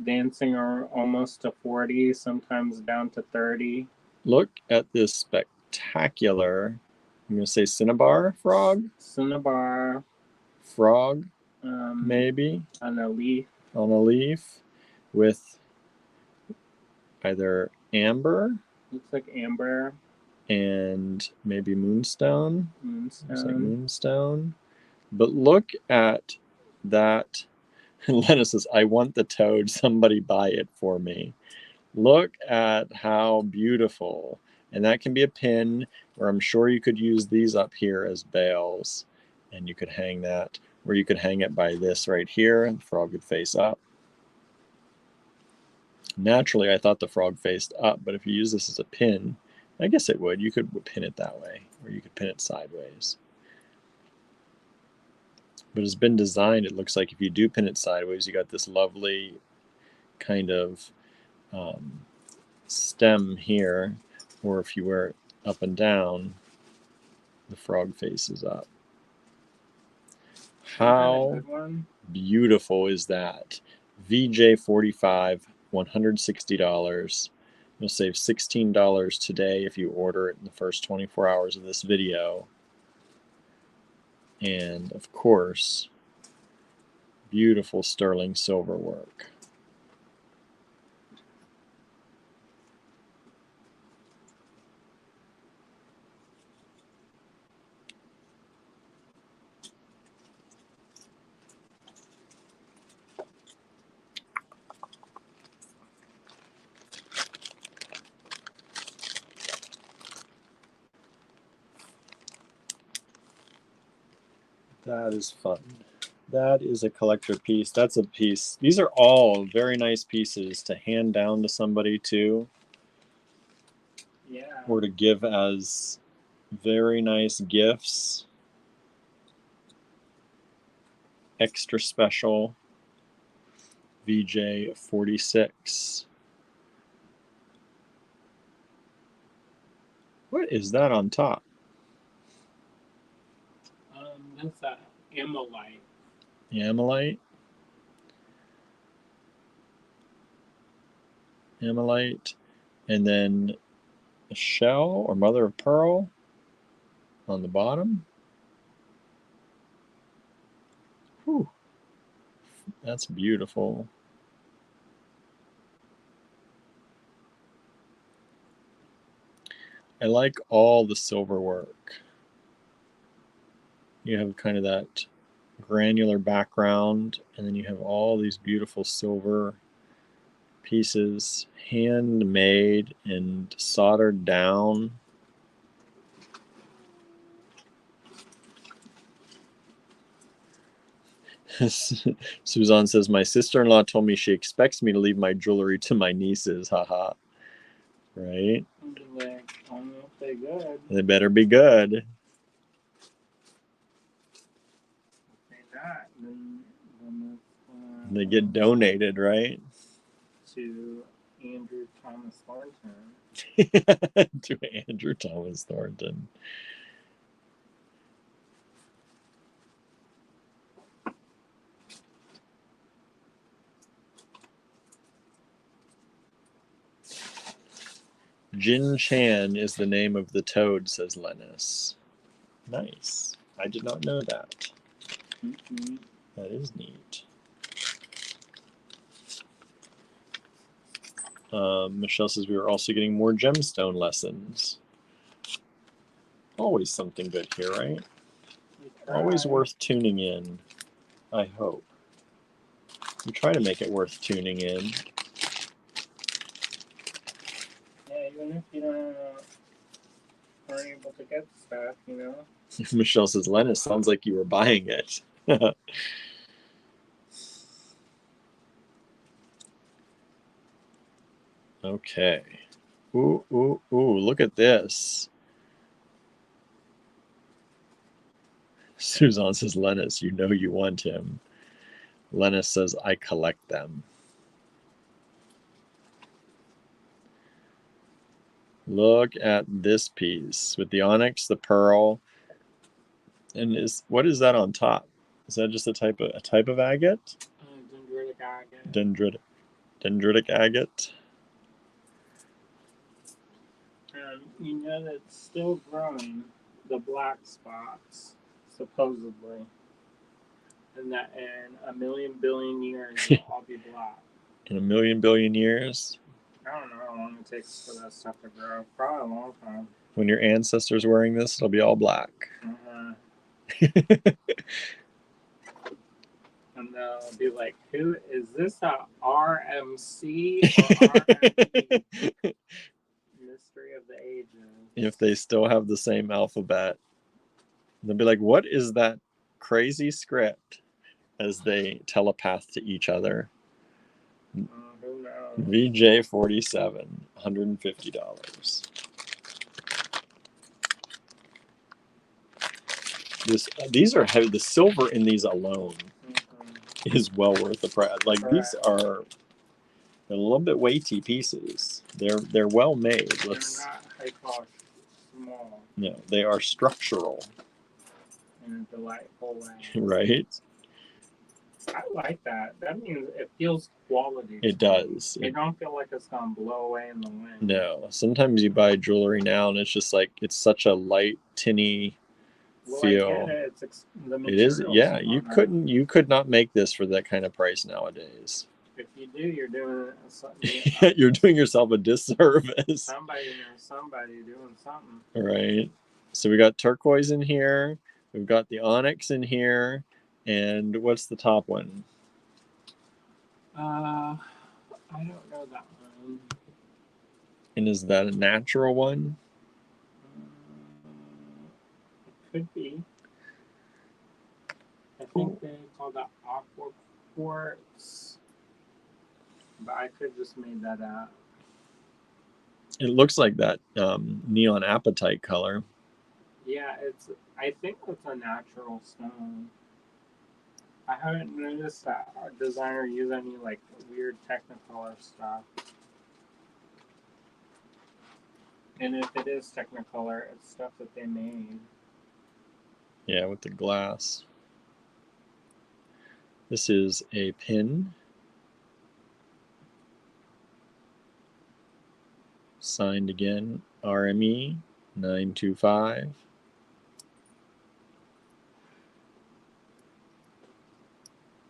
dancing almost to 40, sometimes down to 30. Look at this spectacular, I'm going to say cinnabar frog? Cinnabar. Frog, maybe? On a leaf. On a leaf with either amber. Looks like amber. And maybe moonstone. Moonstone. Looks like moonstone. But look at that. Lenna says, I want the toad. Somebody buy it for me. Look at how beautiful. And that can be a pin, or I'm sure you could use these up here as bails. And you could hang that, or you could hang it by this right here, and the frog would face up. Naturally, I thought the frog faced up, but if you use this as a pin, I guess it would. You could pin it that way, or you could pin it sideways. But it's been designed, it looks like if you do pin it sideways, you got this lovely kind of stem here, or if you wear it up and down, the frog faces up. How beautiful is that? VJ45, $160. You'll save $16 today if you order it in the first 24 hours of this video. And of course, beautiful sterling silver work. That is fun. That is a collector piece. That's a piece. These are all very nice pieces to hand down to somebody too. Yeah. Or to give as very nice gifts. Extra special. VJ46. What is that on top? That's that amylite. Amylite. Amylite. And then a shell or mother of pearl on the bottom. Whew. That's beautiful. I like all the silver work. You have kind of that granular background, and then you have all these beautiful silver pieces handmade and soldered down. Suzanne says, my sister-in-law told me she expects me to leave my jewelry to my nieces. Haha. Right? Like, only if they're good. They better be good. If they're not, then it's, They get donated, right? to Andrew Thomas Thornton. To Andrew Thomas Thornton. Jin Chan is the name of the toad, says Lennis. Nice. I did not know that. Mm-hmm. That is neat. Michelle says we were also getting more gemstone lessons. Always something good here, right? Always worth tuning in, I hope. We try to make it worth tuning in. Yeah, even if you don't aren't able to get stuff, you know. Michelle says, Lennis, sounds like you were buying it. Okay. Ooh, ooh, ooh, look at this. Suzanne says, Lennis, you know you want him. Lennis says, I collect them. Look at this piece with the onyx, the pearl, and what is that on top? Is that just a type of agate? Dendritic agate. Dendritic agate. You know that's still growing, the black spots, supposedly. And that in a million billion years it'll all be black. In a million billion years? I don't know how long it takes for that stuff to grow. Probably a long time. When your ancestors wearing this, it'll be all black. And they'll be like, who is this, a RMC or RMP? Mystery of the ages. If they still have the same alphabet, they'll be like, what is that crazy script? As they telepath to each other. Who knows? VJ47, $150. These are heavy. The silver in these alone is well worth the price. Like these are a little bit weighty pieces. They're well made. They're not high cost, small. No, they are structural. In a delightful way. Right? I like that. That means it feels quality. It does. It don't feel like it's gonna blow away in the wind. No. Sometimes you buy jewelry now and it's just like it's such a light, tinny feel. I get it. It is, yeah. You could not make this for that kind of price nowadays. If you do, you're doing you're doing yourself a disservice. Somebody doing something. Right. So we got turquoise in here. We've got the onyx in here. And what's the top one? I don't know that one. And is that a natural one? It could be. I think they call that aqua quartz. But I could just made that up. It looks like that neon apatite color. Yeah, I think it's a natural stone. I haven't noticed that our designer use any like weird Technicolor stuff. And if it is Technicolor, it's stuff that they made. Yeah, with the glass. This is a pin. Signed again, RME 925.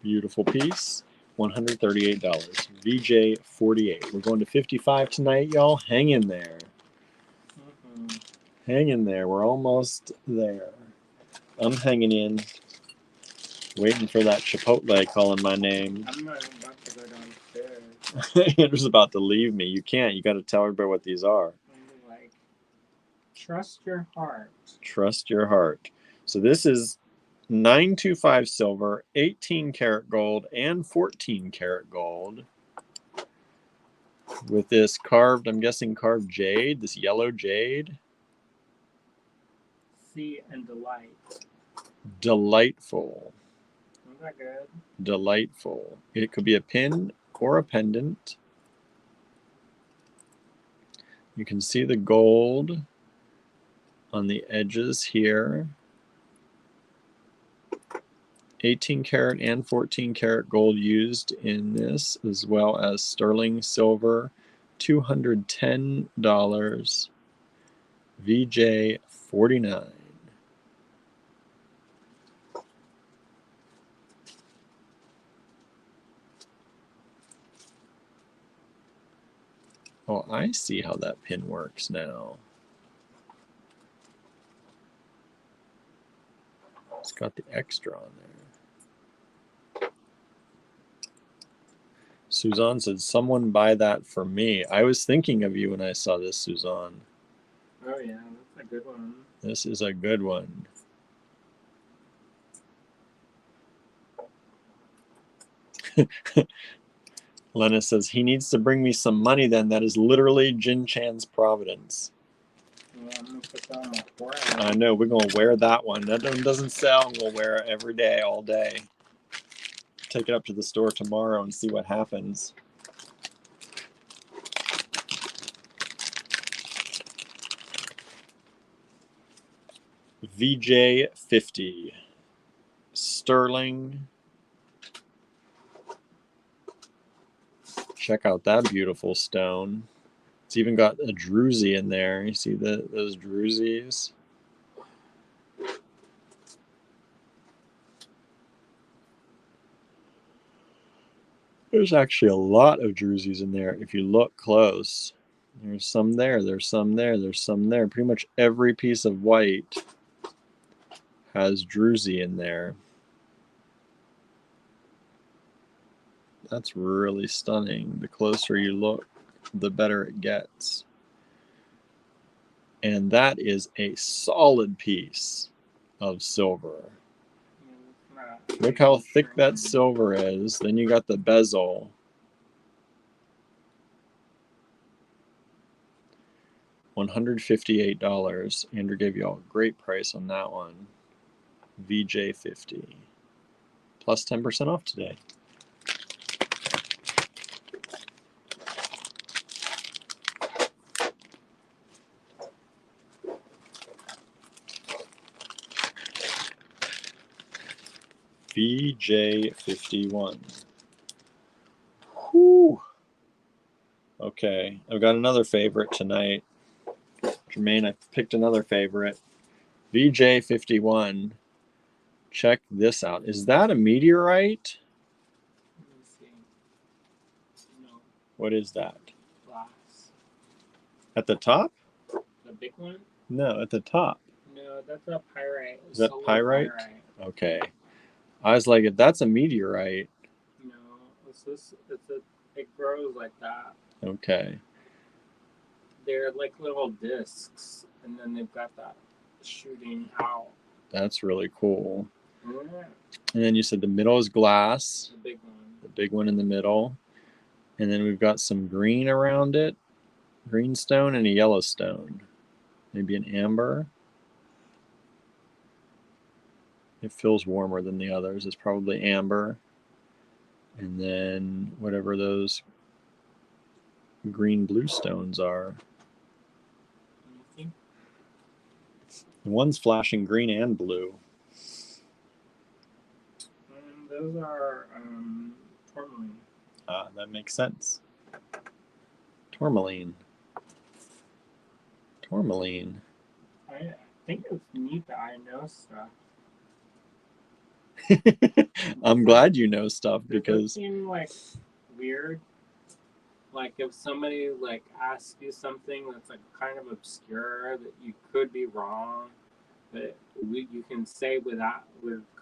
Beautiful piece, $138. VJ48. We're going to 55 tonight, y'all. Hang in there. Hang in there. We're almost there. I'm hanging in, waiting for that Chipotle calling my name. I'm not about to go downstairs. Andrew's about to leave me. You can't. You got to tell everybody what these are. Like, trust your heart. Trust your heart. So this is 925 silver, 18 karat gold, and 14 karat gold. With this carved, I'm guessing carved jade, this yellow jade. See and delight. Delightful. Isn't that good? Delightful. It could be a pin or a pendant. You can see the gold on the edges here. 18 karat and 14 karat gold used in this, as well as sterling silver, $210, VJ 49. Oh, I see how that pin works now. It's got the extra on there. Suzanne said, someone buy that for me. I was thinking of you when I saw this, Suzanne. Oh yeah, that's a good one. This is a good one. Lena says, he needs to bring me some money then. That is literally Jin Chan's Providence. Well, I'm going to put that on my forehead. I know, we're going to wear that one. That one doesn't sell. We'll wear it every day, all day. Take it up to the store tomorrow and see what happens. VJ 50. Sterling. Check out that beautiful stone. It's even got a druzy in there. You see those druzes? There's actually a lot of druzes in there if you look close. There's some there, there's some there, there's some there. Pretty much every piece of white has druzy in there. That's really stunning. The closer you look, the better it gets. And that is a solid piece of silver. Look how thick that silver is. Then you got the bezel. $158. Andrew gave you all a great price on that one. VJ50. Plus 10% off today. VJ51. Whew. Okay, I've got another favorite tonight. Jermaine, I picked another favorite. VJ51. Check this out. Is that a meteorite? Let me see. No. What is that? Glass. At the top? The big one? No, at the top. No, that's a pyrite. Is that pyrite? Okay. I was like, if that's a meteorite. No, it grows like that. Okay. They're like little discs, and then they've got that shooting out. That's really cool. Yeah. And then you said the middle is glass. The big one. The big one in the middle. And then we've got some green around it. Green stone and a yellow stone. Maybe an amber. It feels warmer than the others. It's probably amber. And then whatever those green blue stones are. Anything? The one's flashing green and blue. Those are tourmaline. Ah, that makes sense. Tourmaline. Tourmaline. I think it's neat that I know stuff. I'm glad you know stuff Does because it seem like weird? Like if somebody like asks you something that's like kind of obscure that you could be wrong, but you can say with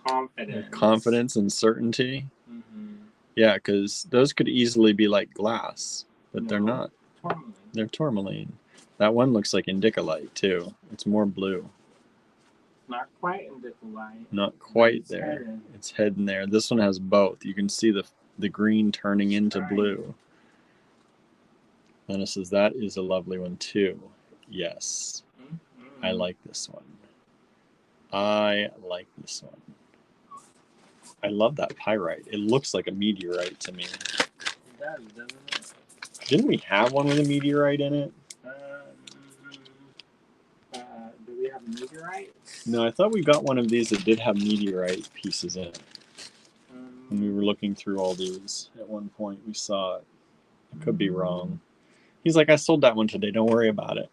confidence. confidence and certainty. Mm-hmm. Yeah, because those could easily be like glass, but they're No, not. tourmaline. They're tourmaline. That one looks like indicolite too. It's more blue. Not quite indicolite. Not quite It's there. headed. It's heading there. This one has both. You can see the green turning into Right. blue. Lena says that is a lovely one too. Yes, I like this one. I like this one. I love that pyrite. It looks like a meteorite to me. It does, doesn't it? Didn't we have one with a meteorite in it? Do we have meteorite? No, I thought we got one of these that did have meteorite pieces in it. When we were looking through all these at one point, we saw it. I could be wrong. He's like, I sold that one today. Don't worry about it.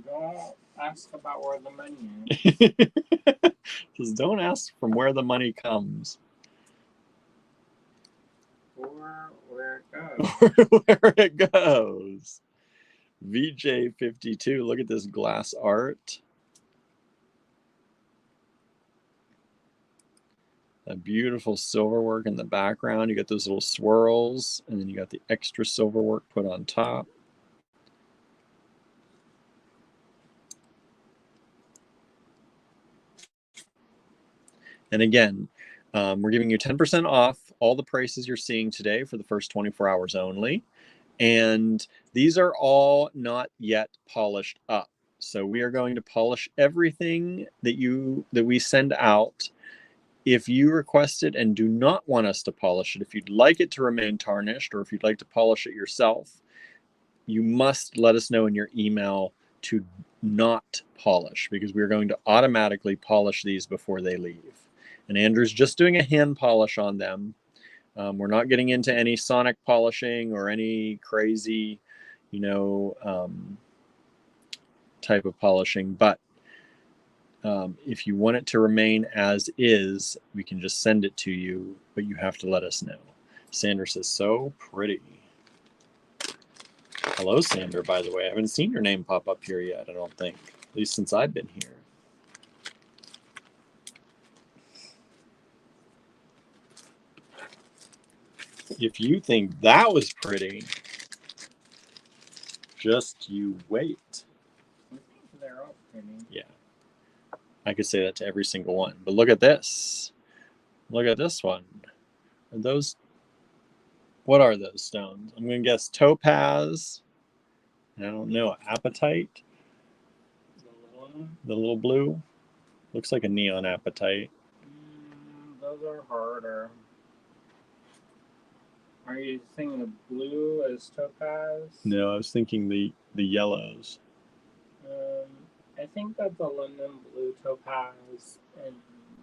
Don't ask about where the money is. Just don't ask from where the money comes. Or where it goes. Where it goes. VJ52, look at this glass art. That beautiful silver work in the background. You got those little swirls, and then you got the extra silver work put on top. And again, we're giving you 10% off all the prices you're seeing today for the first 24 hours only. And these are all not yet polished up. So we are going to polish everything that we send out. If you request it and do not want us to polish it, if you'd like it to remain tarnished, or if you'd like to polish it yourself, you must let us know in your email to not polish, because we're going to automatically polish these before they leave. And Andrew's just doing a hand polish on them. We're not getting into any sonic polishing or any crazy, type of polishing. But if you want it to remain as is, we can just send it to you, but you have to let us know. Sandra says, so pretty. Hello, Sandra, by the way. I haven't seen your name pop up here yet, I don't think, at least since I've been here. If you think that was pretty, just you wait. I think they're all pretty. Yeah. I could say that to every single one. But look at this. Look at this one. Are those, what are those stones? I'm going to guess topaz. I don't know, apatite. The little blue. Looks like a neon apatite. Those are harder. Are you thinking the blue as topaz? No, I was thinking the yellows. I think that's a London blue topaz and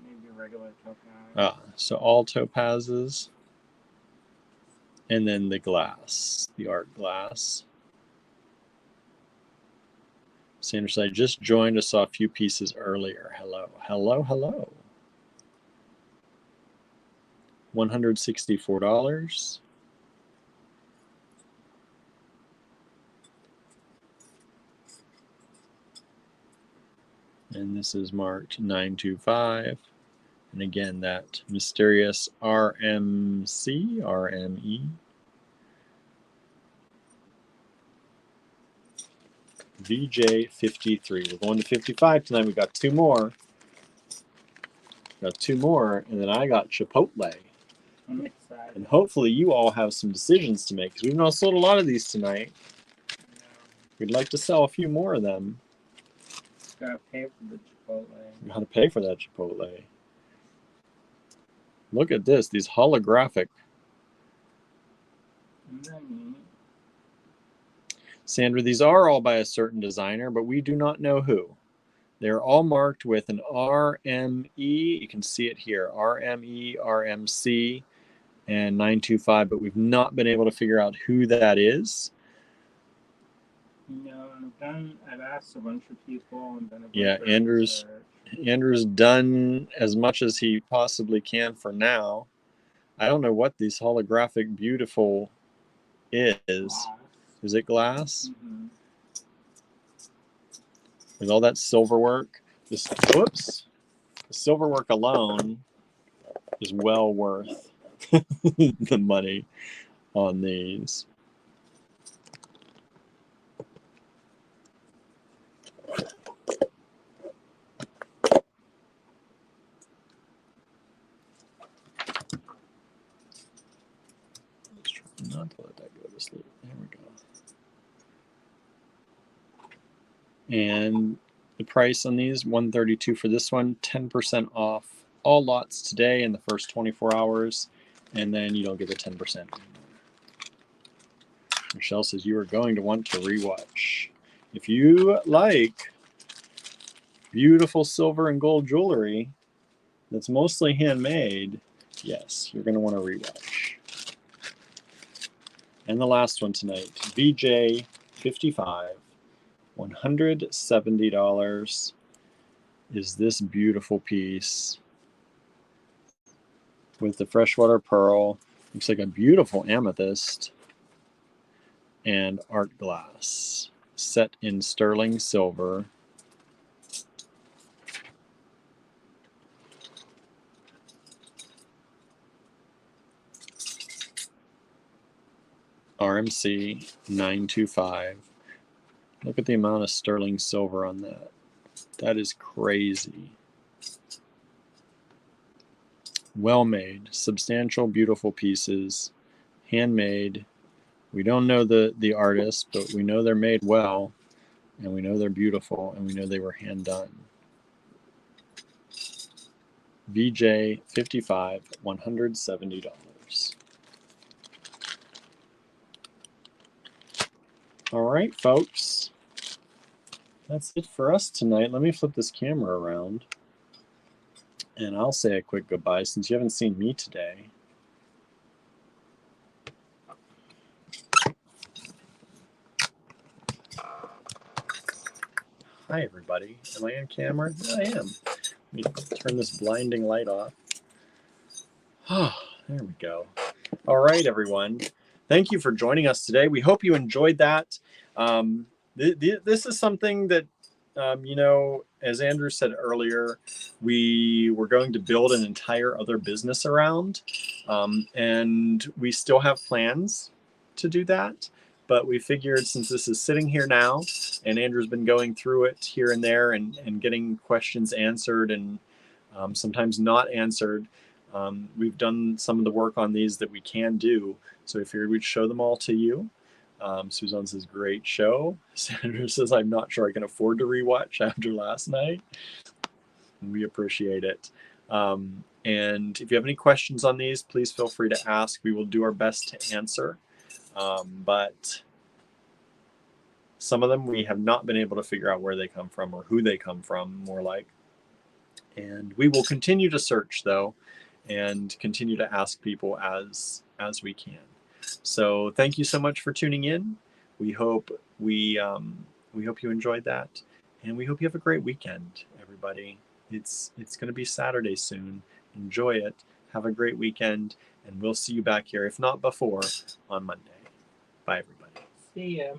maybe regular topaz. Ah, so all topazes. And then the glass, the art glass. Sandra said, I just joined. I saw a few pieces earlier. Hello, hello, hello. $164. And this is marked 925. And again, that mysterious RMC, RME. VJ53. We're going to 55 tonight. We got two more. And then I got Chipotle. I'm excited. And hopefully you all have some decisions to make, because we've not sold a lot of these tonight. Yeah. We'd like to sell a few more of them. Gotta pay for the Chipotle. You gotta pay for that Chipotle. Look at this, these holographic. Sandra, these are all by a certain designer, but we do not know who. They're all marked with an RME. You can see it here, RME, RMC, and 925, but we've not been able to figure out who that is. No, I've asked a bunch of people and done a bunch Yeah, of Andrew's done as much as he possibly can for now. I don't know what these holographic beautiful is. glass. Is it glass? Mm-hmm. With all that silver work, the silver work alone is well worth the money on these. Not to let that go to sleep. There we go. And the price on these, $132 for this one, 10% off all lots today in the first 24 hours, and then you don't get the 10% anymore. Michelle says you are going to want to rewatch. If you like beautiful silver and gold jewelry that's mostly handmade, yes, you're going to want to rewatch. And the last one tonight, VJ55, $170 is this beautiful piece with the freshwater pearl. Looks like a beautiful amethyst and art glass set in sterling silver. RMC 925. Look at the amount of sterling silver on that. That is crazy. Well made, substantial, beautiful pieces, handmade. We don't know the artist, but we know they're made well, and we know they're beautiful, and we know they were hand done. VJ 55, $170. All right, folks. That's it for us tonight. Let me flip this camera around, and I'll say a quick goodbye since you haven't seen me today. Hi, everybody. Am I on camera? Yeah, I am. Let me turn this blinding light off. Oh, there we go. All right, everyone. Thank you for joining us today. We hope you enjoyed that. This is something that, you know, as Andrew said earlier, we were going to build an entire other business around, and we still have plans to do that. But we figured since this is sitting here now, and Andrew's been going through it here and there and getting questions answered and sometimes not answered, we've done some of the work on these that we can do. So we figured we'd show them all to you. Suzanne says, great show. Sandra says, I'm not sure I can afford to rewatch after last night. We appreciate it. And if you have any questions on these, please feel free to ask. We will do our best to answer. But some of them we have not been able to figure out where they come from or who they come from, more like. And we will continue to search, though, and continue to ask people as we can. So thank you so much for tuning in. We hope you enjoyed that, and we hope you have a great weekend, everybody. It's going to be Saturday soon. Enjoy it. Have a great weekend, and we'll see you back here, if not before, on Monday. Bye, everybody. See ya.